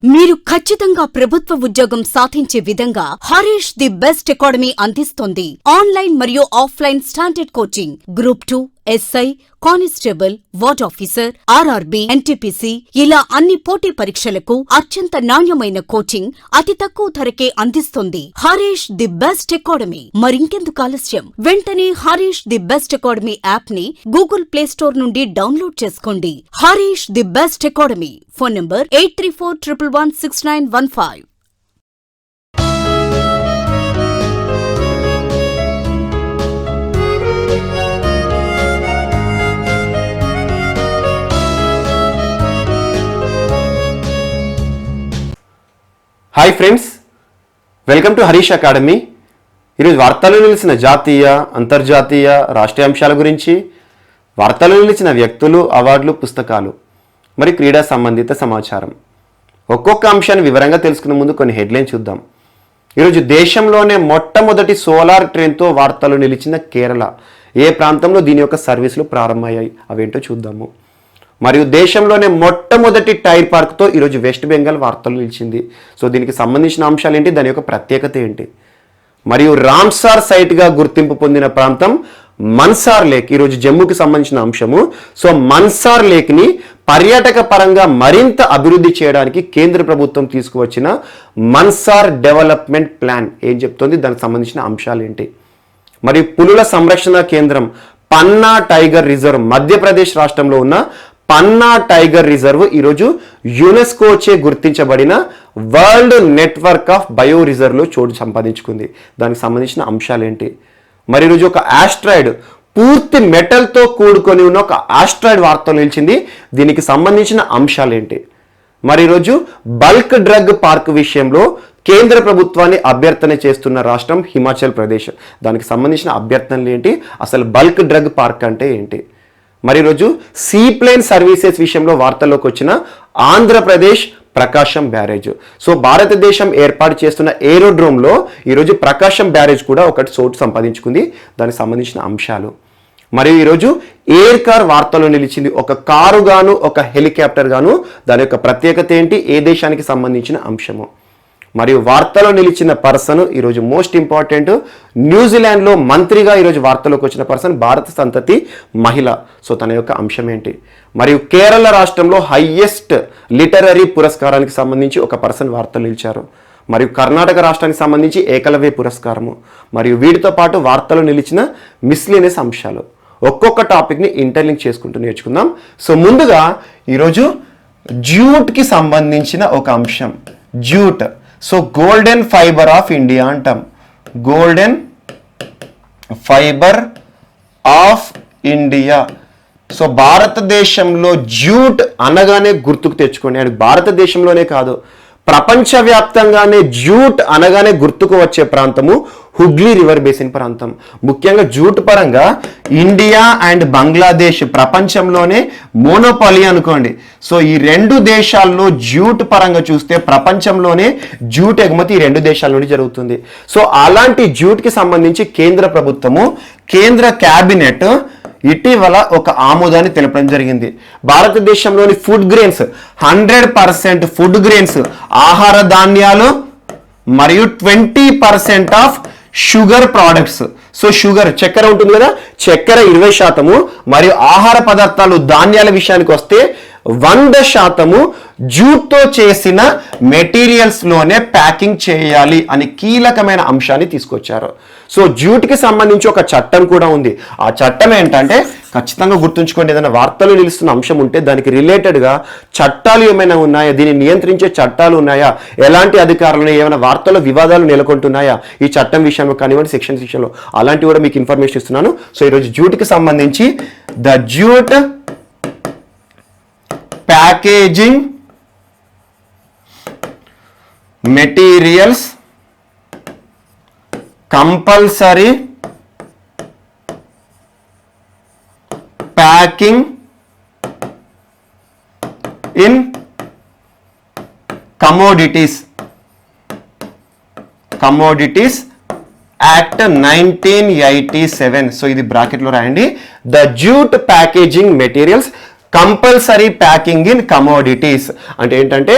మీరు ఖచ్చితంగా ప్రభుత్వ ఉద్యోగం సాధించే విధంగా హరీష్ ది బెస్ట్ అకాడమీ అందిస్తోంది. ఆన్లైన్ మరియు offline standard coaching, group 2, SI, constable, ward officer, RRB, NTPC ఇలా అన్ని పోటీ పరీక్షలకు అత్యంత నాణ్యమైన కోచింగ్ అతి తక్కువ ధరకే అందిస్తుంది హరీష్ ది బెస్ట్ అకాడమీ. మరింకెందుకు ఆలస్యం, వెంటనే Harish the best academy app ని గూగుల్ ప్లే స్టోర్ నుండి డౌన్లోడ్ చేసుకోండి. Harish the best academy. Phone number 8341116915. Hi friends, welcome to Harish academy. ఈరోజు వార్తల్లో నిలిచిన జాతీయ, అంతర్జాతీయ, రాష్ట్రీయ అంశాల గురించి, వార్తల్లో నిలిచిన వ్యక్తులు, అవార్డులు, పుస్తకాలు మరి క్రీడా సంబంధిత సమాచారం, ఒక్కొక్క అంశాన్ని వివరంగా తెలుసుకునే ముందు కొన్ని హెడ్లైన్ చూద్దాం. ఈరోజు దేశంలోనే మొట్టమొదటి సోలార్ ట్రైన్తో వార్తల్లో నిలిచిన కేరళ. ఏ ప్రాంతంలో దీని యొక్క సర్వీసులు ప్రారంభమయ్యాయి అవేంటో చూద్దాము. మరియు దేశంలోనే మొట్టమొదటి టైర్ పార్క్తో ఈరోజు వెస్ట్ బెంగాల్ వార్తలు నిలిచింది. సో దీనికి సంబంధించిన అంశాలు ఏంటి, దాని యొక్క ప్రత్యేకత ఏంటి. మరియు రామ్సార్ సైట్గా గుర్తింపు పొందిన ప్రాంతం మన్సార్ లేక్, ఈరోజు జమ్మూకి సంబంధించిన అంశము. సో మన్సార్ లేక్ని పర్యాటక పరంగా మరింత అభివృద్ధి చేయడానికి కేంద్ర ప్రభుత్వం తీసుకువచ్చిన మన్సార్ డెవలప్మెంట్ ప్లాన్ ఏం చెప్తోంది, దానికి సంబంధించిన అంశాలు ఏంటి. మరియు పులుల సంరక్షణ కేంద్రం పన్నా టైగర్ రిజర్వ్, మధ్యప్రదేశ్ రాష్ట్రంలో ఉన్న పన్నా టైగర్ రిజర్వ్ ఈరోజు యునెస్కోచే గుర్తించబడిన వరల్డ్ నెట్వర్క్ ఆఫ్ బయో రిజర్వ్లో చోటు సంపాదించుకుంది. దానికి సంబంధించిన అంశాలు ఏంటి. మరి ఈరోజు ఒక ఆస్ట్రాయిడ్, పూర్తి మెటల్తో కూడుకొని ఉన్న ఒక ఆస్ట్రాయిడ్ వార్తలు నిలిచింది. దీనికి సంబంధించిన అంశాలు ఏంటి. మరి ఈరోజు బల్క్ డ్రగ్ పార్క్ విషయంలో కేంద్ర ప్రభుత్వాన్ని అభ్యర్థన చేస్తున్న రాష్ట్రం హిమాచల్ ప్రదేశ్. దానికి సంబంధించిన అభ్యర్థనలు ఏంటి, అసలు బల్క్ డ్రగ్ పార్క్ అంటే ఏంటి. మరి ఈరోజు సీప్లేన్ సర్వీసెస్ విషయంలో వార్తల్లోకి వచ్చిన ఆంధ్రప్రదేశ్ ప్రకాశం బ్యారేజ్. సో భారతదేశం ఏర్పాటు చేస్తున్న ఏరోడ్రోమ్లో ఈరోజు ప్రకాశం బ్యారేజ్ కూడా ఒకటి చోటు సంపాదించుకుంది. దానికి సంబంధించిన అంశాలు. మరియు ఈరోజు ఎయిర్ కార్ వార్తల్లో నిలిచింది. ఒక కారు గాను, ఒక హెలికాప్టర్ గాను, దాని యొక్క ప్రత్యేకత ఏంటి, ఏ దేశానికి సంబంధించిన అంశము. మరియు వార్తలో నిలిచిన పర్సన్ ఈరోజు మోస్ట్ ఇంపార్టెంట్, న్యూజిలాండ్లో మంత్రిగా ఈరోజు వార్తలోకి వచ్చిన పర్సన్ భారత సంతతి మహిళ. సో తన యొక్క అంశం ఏంటి. మరియు కేరళ రాష్ట్రంలో హైయెస్ట్ లిటరరీ పురస్కారానికి సంబంధించి ఒక పర్సన్ వార్తలు నిలిచారు. మరియు కర్ణాటక రాష్ట్రానికి సంబంధించి ఏకలవ్య పురస్కారము. మరియు వీటితో పాటు వార్తలు నిలిచిన మిస్లీనియస్ అంశాలు. ఒక్కొక్క టాపిక్ని ఇంటర్లింక్ చేసుకుంటూ నేర్చుకుందాం. సో ముందుగా ఈరోజు జ్యూట్కి సంబంధించిన ఒక అంశం, jute. So golden fibre of India అంటాం. Golden fibre of India. So భారతదేశంలో జ్యూట్ అనగానే గుర్తుకు తెచ్చుకోండి. అది భారతదేశంలోనే కాదు, ప్రపంచవ్యాప్తంగానే జ్యూట్ అనగానే గుర్తుకు వచ్చే ప్రాంతము హుగ్లీ రివర్ బేసిన్ ప్రాంతం. ముఖ్యంగా జ్యూట్ పరంగా ఇండియా అండ్ బంగ్లాదేశ్ ప్రపంచంలోనే మోనోపాలీ అనుకోండి. సో ఈ రెండు దేశాల్లో జ్యూట్ పరంగా చూస్తే ప్రపంచంలోనే జ్యూట్ ఎగుమతి ఈ రెండు దేశాల నుండి జరుగుతుంది. సో అలాంటి జ్యూట్కి సంబంధించి కేంద్ర ప్రభుత్వము, కేంద్ర క్యాబినెట్ ఇటీవల ఒక ఆమోదాన్ని తెలపడం జరిగింది. భారతదేశంలోని ఫుడ్ గ్రెయిన్స్ 100% ఫుడ్ గ్రెయిన్స్, ఆహార ధాన్యాలు మరియు 20% of sugar products. So sugar, చక్కెర ఉంటుంది కదా, చక్కెర 20%, మరియు ఆహార పదార్థాలు ధాన్యాల విషయానికి వస్తే 100% జ్యూట్తో చేసిన మెటీరియల్స్లోనే ప్యాకింగ్ చేయాలి అని కీలకమైన అంశాన్ని తీసుకొచ్చారు. సో జ్యూట్కి సంబంధించి ఒక చట్టం కూడా ఉంది. ఆ చట్టం ఏంటంటే ఖచ్చితంగా గుర్తుంచుకోండి, ఏదైనా వార్తలు నిలుస్తున్న అంశం ఉంటే దానికి రిలేటెడ్గా చట్టాలు ఏమైనా ఉన్నాయా, దీన్ని నియంత్రించే చట్టాలు ఉన్నాయా, ఎలాంటి అధికారులు, ఏమైనా వార్తల్లో వివాదాలు నెలకొంటున్నాయా ఈ చట్టం విషయంలో కానివ్వండి, సెక్షన్స్ విషయంలో, అలాంటివి కూడా మీకు ఇన్ఫర్మేషన్ ఇస్తున్నాను. సో ఈరోజు జ్యూట్కి సంబంధించి the jute packaging materials compulsory packing in commodities act 1987. So ఇది బ్రాకెట్లో రాయండి. The jute packaging materials compulsory packing in commodities అంటే ఏంటంటే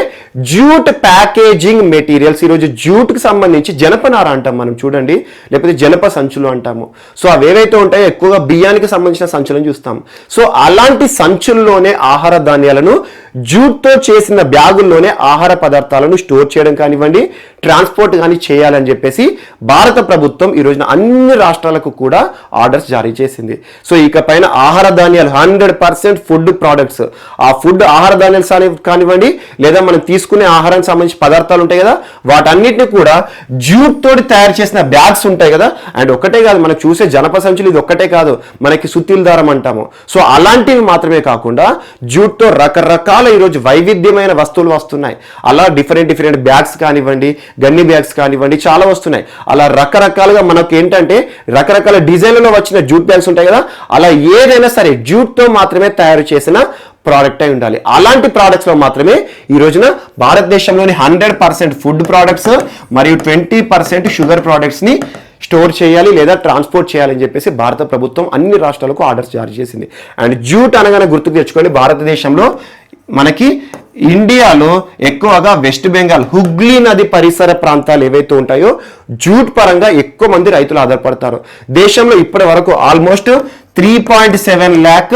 జూట్ ప్యాకేజింగ్ మెటీరియల్స్. ఈరోజు జూట్కి సంబంధించి జనపనార అంటాం మనం చూడండి, లేకపోతే జనప సంచులు అంటాము. సో అవి ఏవైతే ఉంటాయో ఎక్కువగా బియ్యానికి సంబంధించిన సంచులను చూస్తాం. సో అలాంటి సంచుల్లోనే ఆహార ధాన్యాలను, జూట్తో చేసిన బ్యాగుల్లోనే ఆహార పదార్థాలను స్టోర్ చేయడం కానివ్వండి, ట్రాన్స్పోర్ట్ కానీ చేయాలని చెప్పేసి భారత ప్రభుత్వం ఈ రోజున అన్ని రాష్ట్రాలకు కూడా ఆర్డర్స్ జారీ చేసింది. సో ఇకపైన ఆహార ధాన్యాలు 100% ఫుడ్ ప్రోడక్ట్స్, ఆ ఫుడ్ ఆహార ధాన్యాలు కానివ్వండి, లేదా మనం తీసుకునే ఆహారానికి సంబంధించి పదార్థాలు ఉంటాయి కదా, వాటన్నిటిని కూడా జూట్ తోటి తయారు చేసిన బ్యాగ్స్ ఉంటాయి కదా. అండ్ ఒకటే కాదు, మనం చూసే జనప సంచులు ఇది ఒక్కటే కాదు, మనకి సుత్తిల దారం అంటాము. సో అలాంటివి మాత్రమే కాకుండా జూట్తో రకరకాల ఈరోజు వైవిధ్యమైన వస్తువులు వస్తున్నాయి. అలా డిఫరెంట్ బ్యాగ్స్ కానివ్వండి, గన్ని బ్యాగ్స్ కానివ్వండి, చాలా వస్తున్నాయి. అలా రకరకాలుగా మనకు ఏంటంటే రకరకాల డిజైన్లలో వచ్చిన జూట్ బ్యాగ్స్ ఉంటాయి కదా, అలా ఏదైనా సరే జూట్తో మాత్రమే తయారు చేసిన ప్రోడక్ట్ అయి ఉండాలి. అలాంటి ప్రోడక్ట్స్ లో మాత్రమే ఈ రోజున భారతదేశంలోని 100% ఫుడ్ ప్రోడక్ట్స్ మరియు 20% షుగర్ ప్రోడక్ట్స్ ని స్టోర్ చేయాలి లేదా ట్రాన్స్పోర్ట్ చేయాలని చెప్పేసి భారత ప్రభుత్వం అన్ని రాష్ట్రాలకు ఆర్డర్స్ జారీ చేసింది. అండ్ జూట్ అనగానే గుర్తుకు తెచ్చుకోండి, భారతదేశంలో మనకి ఇండియాలో ఎక్కువగా వెస్ట్ బెంగాల్ హుగ్లీ నది పరిసర ప్రాంతాలు ఏవైతే ఉంటాయో జూట్ పరంగా ఎక్కువ మంది రైతులు ఆధారపడతారు. దేశంలో ఇప్పటి వరకు ఆల్మోస్ట్ 3.7 lakh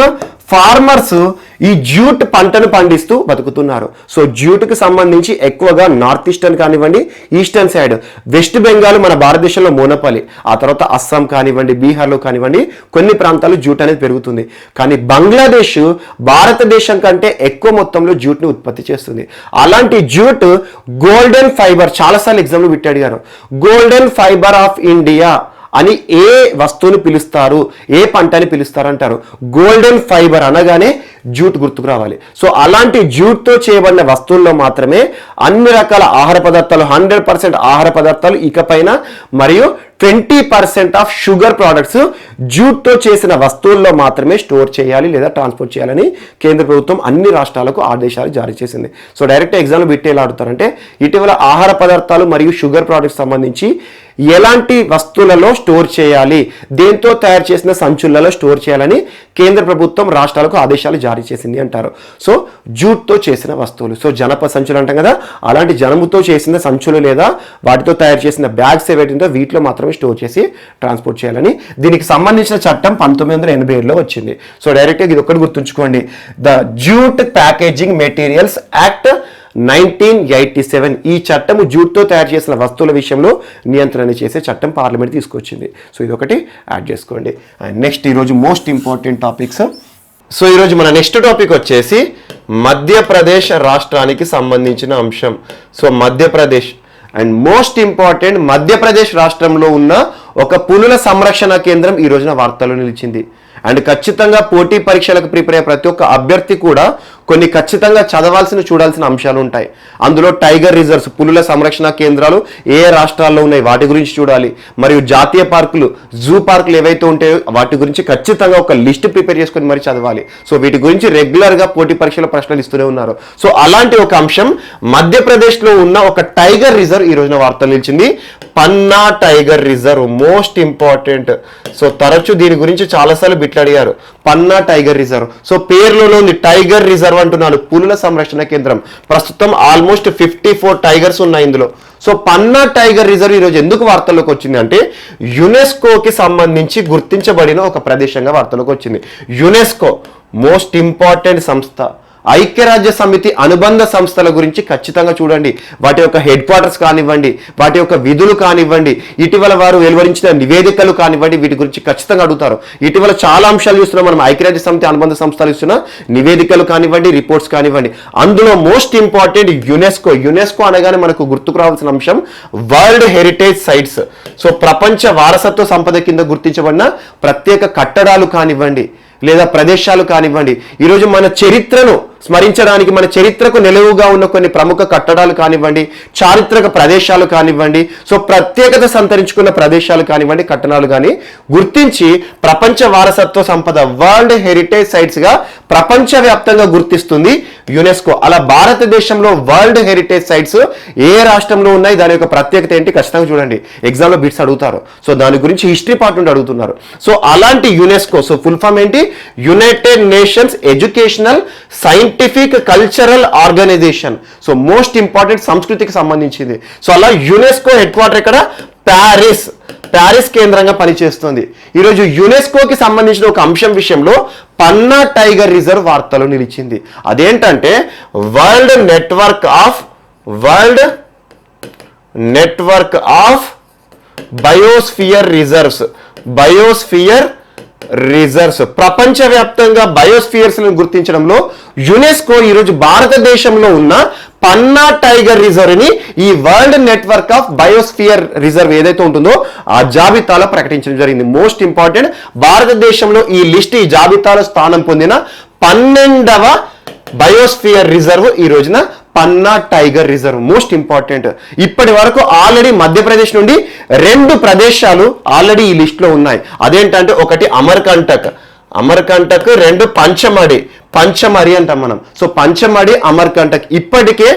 ఫార్మర్స్ ఈ జూట్ పంటను పండిస్తూ బతుకుతున్నారు. సో జూట్కి సంబంధించి ఎక్కువగా నార్త్ ఈస్టర్న్ కానివ్వండి, ఈస్టర్న్ సైడ్ వెస్ట్ బెంగాల్ మన భారతదేశంలో మోనోపాలి, ఆ తర్వాత అస్సాం కానివ్వండి, బీహార్లో కానివ్వండి కొన్ని ప్రాంతాలు జూట్ అనేది పెరుగుతుంది. కానీ బంగ్లాదేశ్ భారతదేశం కంటే ఎక్కువ మొత్తంలో జూట్ని ఉత్పత్తి చేస్తుంది. అలాంటి జూట్ గోల్డెన్ ఫైబర్, చాలాసార్లు ఎగ్జామ్లో పెట్టి అడిగారు, గోల్డెన్ ఫైబర్ ఆఫ్ ఇండియా అని ఏ వస్తువుని పిలుస్తారు, ఏ పంటని పిలుస్తారు అంటారు. గోల్డెన్ ఫైబర్ అనగానే జూట్ గుర్తుకు రావాలి. సో అలాంటి జూట్తో చేయబడిన వస్తువుల్లో మాత్రమే అన్ని రకాల ఆహార పదార్థాలు, 100% ఆహార పదార్థాలు ఇకపైన మరియు 20% ఆఫ్ షుగర్ ప్రోడక్ట్స్ జూట్తో చేసిన వస్తువుల్లో మాత్రమే స్టోర్ చేయాలి లేదా ట్రాన్స్పోర్ట్ చేయాలని కేంద్ర ప్రభుత్వం అన్ని రాష్ట్రాలకు ఆదేశాలు జారీ చేసింది. సో డైరెక్ట్ ఎగ్జామ్లో బిట్టి ఎలా అడుగుతారంటే ఇటీవల ఆహార పదార్థాలు మరియు షుగర్ ప్రోడక్ట్స్ సంబంధించి ఎలాంటి వస్తువులలో స్టోర్ చేయాలి, దేంతో తయారు చేసిన సంచులలో స్టోర్ చేయాలని కేంద్ర ప్రభుత్వం రాష్ట్రాలకు ఆదేశాలు జారీ చేసింది అంటారు. సో జూట్తో చేసిన వస్తువులు, సో జనప సంచులు అంటాం కదా, అలాంటి జనముతో చేసిన సంచులు లేదా వాటితో తయారు చేసిన బ్యాగ్స్ ఏవైతుందో వీటిలో మాత్రమే స్టోర్ చేసి ట్రాన్స్పోర్ట్ చేయాలని దీనికి సంబంధించిన చట్టం 1987లో వచ్చింది. సో డైరెక్ట్గా ఇది ఒక్కటి గుర్తుంచుకోండి, the jute packaging materials act 1987. ఈ చట్టం జూట్తో తయారు చేసిన వస్తువుల విషయంలో నియంత్రణ చేసే చట్టం పార్లమెంట్ తీసుకొచ్చింది. సో ఇది ఒకటి యాడ్ చేసుకోండి. అండ్ నెక్స్ట్ ఈరోజు మోస్ట్ ఇంపార్టెంట్ టాపిక్స్. సో ఈరోజు మన నెక్స్ట్ టాపిక్ వచ్చేసి మధ్యప్రదేశ్ రాష్ట్రానికి సంబంధించిన అంశం. So Madhya Pradesh and most important, Madhya Pradesh రాష్ట్రంలో ఉన్న ఒక పులుల సంరక్షణ కేంద్రం ఈ రోజున వార్తల్లో నిలిచింది. అండ్ ఖచ్చితంగా పోటీ పరీక్షలకు ప్రిపేర్ అయ్యే ప్రతి ఒక్క అభ్యర్థి కూడా కొన్ని ఖచ్చితంగా చూడాల్సిన అంశాలు ఉంటాయి. అందులో టైగర్ రిజర్వ్స్, పులుల సంరక్షణ కేంద్రాలు ఏ రాష్ట్రాల్లో ఉన్నాయి వాటి గురించి చూడాలి, మరియు జాతీయ పార్కులు, జూ పార్కులు ఏవైతే ఉంటాయో వాటి గురించి ఖచ్చితంగా ఒక లిస్ట్ ప్రిపేర్ చేసుకొని మరి చదవాలి. సో వీటి గురించి రెగ్యులర్గా పోటీ పరీక్షల ప్రశ్నలు ఇస్తూనే ఉన్నారు. సో అలాంటి ఒక అంశం మధ్యప్రదేశ్లో ఉన్న ఒక టైగర్ రిజర్వ్ ఈ రోజున వార్తలు నిలిచింది. Panna tiger reserve most important. So తరచూ దీని గురించి చాలాసార్లు బిట్లు అడిగారు, పన్నా టైగర్ రిజర్వ్. సో పేరులోనే ఉంది టైగర్ రిజర్వ్ అంటున్నాను, పులుల సంరక్షణ కేంద్రం. ప్రస్తుతం ఆల్మోస్ట్ 54 టైగర్స్ ఉన్నాయి ఇందులో. సో పన్నా టైగర్ రిజర్వ్ ఈరోజు ఎందుకు వార్తల్లోకి వచ్చింది అంటే యునెస్కోకి సంబంధించి గుర్తించబడిన ఒక ప్రదేశంగా వార్తల్లోకి వచ్చింది. యునెస్కో మోస్ట్ ఇంపార్టెంట్ సంస్థ. ఐక్యరాజ్య సమితి అనుబంధ సంస్థల గురించి ఖచ్చితంగా చూడండి, వాటి యొక్క హెడ్ క్వార్టర్స్ కానివ్వండి, వాటి యొక్క విధులు కానివ్వండి, ఇటీవల వారు వెలువరించిన నివేదికలు కానివ్వండి, వీటి గురించి ఖచ్చితంగా అడుగుతారు. ఇటీవల చాలా అంశాలు చూస్తున్నాం మనం, ఐక్యరాజ్య సమితి అనుబంధ సంస్థలు ఇస్తున్న నివేదికలు కానివ్వండి, రిపోర్ట్స్ కానివ్వండి. అందులో మోస్ట్ ఇంపార్టెంట్ యునెస్కో. యునెస్కో అనగానే మనకు గుర్తుకు రావాల్సిన అంశం వరల్డ్ హెరిటేజ్ సైట్స్. సో ప్రపంచ వారసత్వ సంపద కింద గుర్తించబడిన ప్రత్యేక కట్టడాలు కానివ్వండి లేదా ప్రదేశాలు కానివ్వండి, ఈరోజు మన చరిత్రను స్మరించడానికి, మన చరిత్రకు నిలువుగా ఉన్న కొన్ని ప్రముఖ కట్టడాలు కానివ్వండి, చారిత్రక ప్రదేశాలు కానివ్వండి, సో ప్రత్యేకత సంతరించుకున్న ప్రదేశాలు కానివ్వండి, కట్టడాలు కానీ గుర్తించి ప్రపంచ వారసత్వ సంపద వరల్డ్ హెరిటేజ్ సైట్స్ గా ప్రపంచవ్యాప్తంగా గుర్తిస్తుంది యునెస్కో. అలా భారతదేశంలో వరల్డ్ హెరిటేజ్ సైట్స్ ఏ రాష్ట్రంలో ఉన్నాయి, దాని యొక్క ప్రత్యేకత ఏంటి ఖచ్చితంగా చూడండి. ఎగ్జామ్లో బిట్స్ అడుగుతారు. సో దాని గురించి హిస్టరీ పార్ట్ నుండి అడుగుతున్నారు. సో అలాంటి యునెస్కో, సో ఫుల్ ఫామ్ ఏంటి? United Nations Educational Scientific Cultural Organisation. So most important, సంస్కృతికి సంబంధించింది. సో అలా యునెస్కో హెడ్ క్వార్టర్ ఇక్కడ ప్యారిస్ కేంద్రంగా పనిచేస్తుంది. ఈరోజు యునెస్కోకి సంబంధించిన ఒక అంశం విషయంలో పన్నా టైగర్ రిజర్వ్ వార్తలో నిలిచింది. అదేంటంటే world network of biosphere reserves. ప్రపంచవ్యాప్తంగా బయోస్ఫియర్స్ గుర్తించడంలో యునెస్కో ఈరోజు భారతదేశంలో ఉన్న పన్నా టైగర్ రిజర్వ్ ని ఈ world network of biosphere reserve ఏదైతే ఉంటుందో ఆ జాబితాలో ప్రకటించడం జరిగింది. మోస్ట్ ఇంపార్టెంట్, భారతదేశంలో ఈ జాబితాలో స్థానం పొందిన 12వ బయోస్ఫియర్ రిజర్వ్ ఈ రోజున పన్నా టైగర్ రిజర్వ్. Most important. ఇప్పటి వరకు ఆల్రెడీ మధ్యప్రదేశ్ నుండి 2 ప్రదేశాలు ఆల్రెడీ ఈ లిస్ట్ లో ఉన్నాయి. అదేంటంటే ఒకటి అమర్కంటక్, 2 పంచమడి అంటాం మనం. సో పంచమడి, అమర్కంటక్ ఇప్పటికే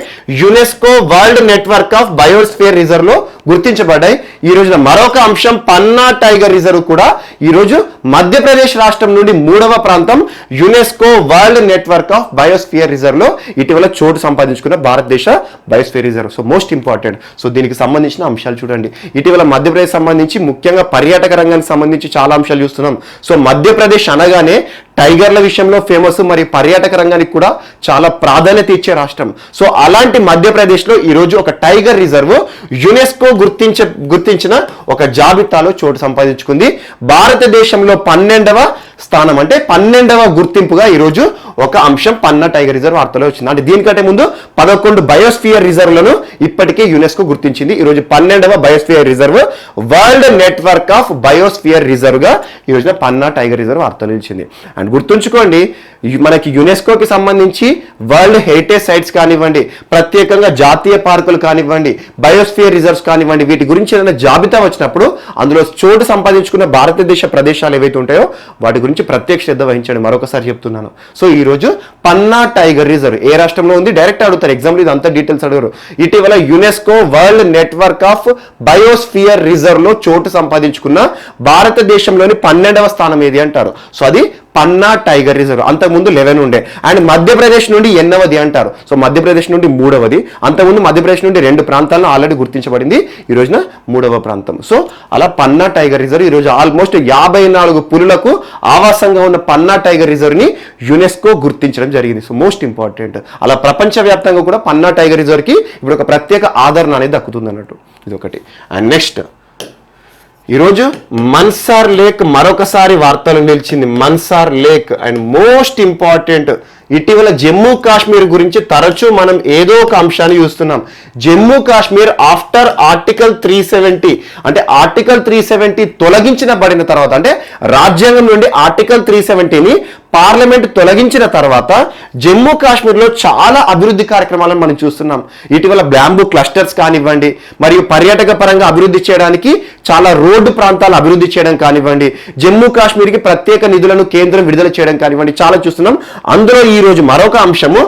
UNESCO world network of biosphere reserve లో గుర్తించబడ్డాయి. ఈ రోజున మరొక అంశం పన్నా టైగర్ రిజర్వ్ కూడా ఈ రోజు మధ్యప్రదేశ్ రాష్ట్రం నుండి 3వ ప్రాంతం UNESCO world network of biosphere reserve లో ఇటీవల చోటు సంపాదించుకున్న భారతదేశ biosphere reserve. So most important. So దీనికి సంబంధించిన అంశాలు చూడండి. ఇటీవల మధ్యప్రదేశ్ సంబంధించి ముఖ్యంగా పర్యాటక రంగానికి సంబంధించి చాలా అంశాలు చూస్తున్నాం. సో మధ్యప్రదేశ్ అనగానే టైగర్ల విషయంలో ఫేమస్, మరి పర్యాటక రంగానికి కూడా చాలా ప్రాధాన్యత ఇచ్చే రాష్ట్రం. సో అలాంటి మధ్యప్రదేశ్లో ఈరోజు ఒక టైగర్ రిజర్వ్ యునెస్కో గుర్తించిన ఒక జాబితాలో చోటు సంపాదించుకుంది. భారతదేశంలో 12వ స్థానం, అంటే 12వ గుర్తింపుగా ఈరోజు ఒక అంశం పన్నా టైగర్ రిజర్వ్ వార్తలో వచ్చింది. అంటే దీనికంటే ముందు 11 బయోస్ఫియర్ రిజర్వ్లను ఇప్పటికే యునెస్కో గుర్తించింది. ఈరోజు 12వ biosphere reserve world network of biosphere reserve గా ఈ రోజున పన్నా టైగర్ రిజర్వ్ వార్తలు నిలిచింది. అండ్ గుర్తుంచుకోండి, మనకి యునెస్కోకి సంబంధించి వరల్డ్ హెరిటేజ్ సైట్స్ కానివ్వండి, ప్రత్యేకంగా జాతీయ పార్కులు కానివ్వండి, బయోస్ఫియర్ రిజర్వ్స్ కానివ్వండి, వీటి గురించి ఏదైనా జాబితా వచ్చినప్పుడు అందులో చోటు సంపాదించుకున్న భారతదేశ ప్రదేశాలు ఏవైతే ఉంటాయో వాటి గురించి ప్రత్యేక శ్రద్ధ వహించండి. మరొకసారి చెప్తున్నాను. సో ఈ రోజు పన్నా టైగర్ రిజర్వ్ ఏ రాష్ట్రంలో ఉంది డైరెక్ట్ అడుగుతారు ఎగ్జామ్లో, ఇది అంతా డీటెయిల్స్ అడగరు. ఇటీవల UNESCO world network of biosphere reserve లో చోటు సంపాదించుకున్న భారతదేశంలోని 12వ స్థానం ఏది అంటారు. సో అది పన్నా టైగర్ రిజర్వ్. అంతకుముందు 11 ఉండే. అండ్ మధ్యప్రదేశ్ నుండి 8వది అంటారు. సో మధ్యప్రదేశ్ నుండి 3వది. అంతకుముందు మధ్యప్రదేశ్ నుండి 2 ప్రాంతాలను ఆల్రెడీ గుర్తించబడింది, ఈ రోజున 3వ ప్రాంతం. సో అలా పన్నా టైగర్ రిజర్వ్ ఈరోజు ఆల్మోస్ట్ 54 పులులకు ఆవాసంగా ఉన్న పన్నా టైగర్ రిజర్వ్ ని యునెస్కో గుర్తించడం జరిగింది. So most important. అలా ప్రపంచవ్యాప్తంగా కూడా పన్నా టైగర్ రిజర్వ్ కి ఇప్పుడు ఒక ప్రత్యేక ఆదరణ అనేది దక్కుతుంది అన్నట్టు. ఇది ఒకటి. అండ్ నెక్స్ట్ ఈరోజు మన్సార్ లేక్ మరొకసారి వార్తలు నిలిచింది. మన్సార్ లేక్ అండ్ మోస్ట్ ఇంపార్టెంట్, ఇటీవల జమ్మూ కాశ్మీర్ గురించి తరచూ మనం ఏదో ఒక అంశాన్ని చూస్తున్నాం. జమ్మూ కాశ్మీర్ ఆఫ్టర్ ఆర్టికల్ 370, అంటే ఆర్టికల్ 370 తొలగించబడిన తర్వాత, అంటే రాజ్యాంగం నుండి ఆర్టికల్ 370ని పార్లమెంట్ తొలగించిన తర్వాత జమ్మూ కాశ్మీర్లో చాలా అభివృద్ధి కార్యక్రమాలను మనం చూస్తున్నాం. ఇటీవల బ్యాంబూ క్లస్టర్స్ కానివ్వండి, మరియు పర్యాటక పరంగా అభివృద్ధి చేయడానికి చాలా రోడ్డు ప్రాంతాలు అభివృద్ధి చేయడం కానివ్వండి, జమ్మూ కాశ్మీర్కి ప్రత్యేక నిధులను కేంద్రం విడుదల చేయడం కానివ్వండి, చాలా చూస్తున్నాం. అందులో ఈ రోజు మరొక అంశము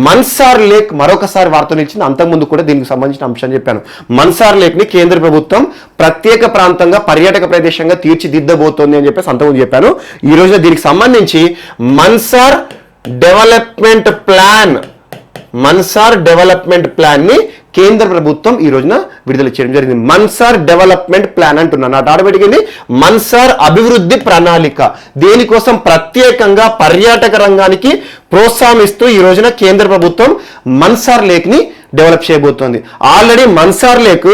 మన్సార్ లేక్ మరొకసారి వార్తలు ఇచ్చింది. అంతకుముందు కూడా దీనికి సంబంధించిన అంశాన్ని చెప్పాను. మన్సార్ లేక్ ని కేంద్ర ప్రభుత్వం ప్రత్యేక ప్రాంతంగా పర్యాటక ప్రదేశంగా తీర్చిదిద్దబోతోంది అని చెప్పేసి అంతకుముందు చెప్పాను. ఈ రోజు దీనికి సంబంధించి మన్సార్ డెవలప్మెంట్ ప్లాన్ ని కేంద్ర ప్రభుత్వం ఈ రోజున విడుదల చేయడం జరిగింది. మన్సార్ డెవలప్మెంట్ ప్లాన్ అంటున్నాను. ఆటోమేటిక్గా మన్సార్ అభివృద్ధి ప్రణాళిక, దేనికోసం ప్రత్యేకంగా పర్యాటక రంగానికి ప్రోత్సాహిస్తూ ఈ రోజున కేంద్ర ప్రభుత్వం మన్సార్ లేక్ ని డెవలప్ చేయబోతోంది. Already Mansar lake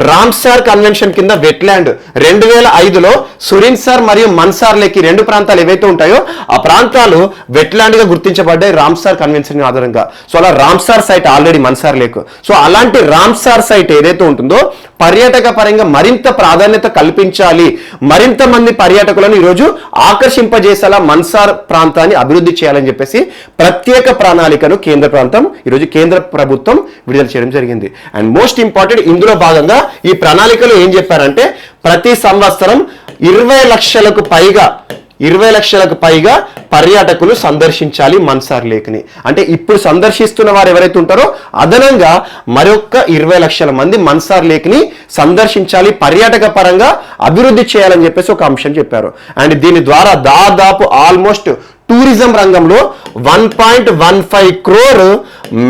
Ramsar convention కింద వెట్లాండ్ 2005లో సురిన్సార్ మరియు మన్సార్ లేక్ ఈ 2 ప్రాంతాలు ఏవైతే ఉంటాయో ఆ ప్రాంతాలు వెట్లాండ్ గా గుర్తించబడ్డాయి రామ్సార్ కన్వెన్షన్ ఆధారంగా. సో అలా Ramsar site already Mansar lake. So అలాంటి అలాంటి రామ్సార్ సైట్ ఏదైతే ఉంటుందో పర్యాటక పరంగా మరింత ప్రాధాన్యత కల్పించాలి, మరింత మంది పర్యాటకులను ఈరోజు ఆకర్షింపజేసేలా మన్సార్ ప్రాంతాన్ని అభివృద్ధి చేయాలని చెప్పేసి ప్రత్యేక ప్రణాళికను ఈరోజు కేంద్ర ప్రభుత్వం విడుదల చేయడం జరిగింది. అండ్ మోస్ట్ ఇంపార్టెంట్, ఇందులో భాగంగా ఈ ప్రణాళికలో ఏం చెప్పారంటే ప్రతి సంవత్సరం 20 లక్షలకు పైగా పర్యాటకులు సందర్శించాలి మన్సార్ లేక్ని. అంటే ఇప్పుడు సందర్శిస్తున్న వారు ఎవరైతే ఉంటారో అదనంగా మరొక 20 లక్షల మంది మన్సార్ లేక్ని సందర్శించాలి, పర్యాటక పరంగా అభివృద్ధి చేయాలని చెప్పేసి ఒక అంశం చెప్పారు. అండ్ దీని ద్వారా దాదాపు ఆల్మోస్ట్ టూరిజం రంగంలో 1.15 crore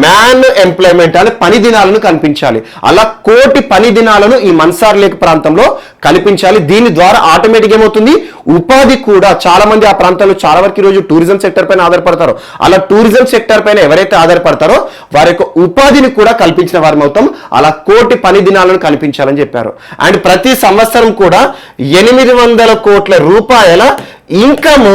మ్యాన్ ఎంప్లాయ్మెంట్ అంటే పని దినాలను కల్పించాలి. అలా 1 కోటి పని దినాలను ఈ మన్సార్ లేక్ ప్రాంతంలో కల్పించాలి. దీని ద్వారా ఆటోమేటిక్ ఏమవుతుంది, ఉపాధి కూడా చాలా మంది ఆ ప్రాంతంలో చాలా వరకు ఈరోజు టూరిజం సెక్టర్ పైన ఆధారపడతారు. అలా టూరిజం సెక్టర్ పైన ఎవరైతే ఆధారపడతారో వారి యొక్క ఉపాధిని కూడా కల్పించిన వారం అవుతాం. అలా 1 కోటి పని దినాలను కల్పించాలని చెప్పారు. అండ్ ప్రతి సంవత్సరం కూడా 800 కోట్ల రూపాయల ఇన్కమ్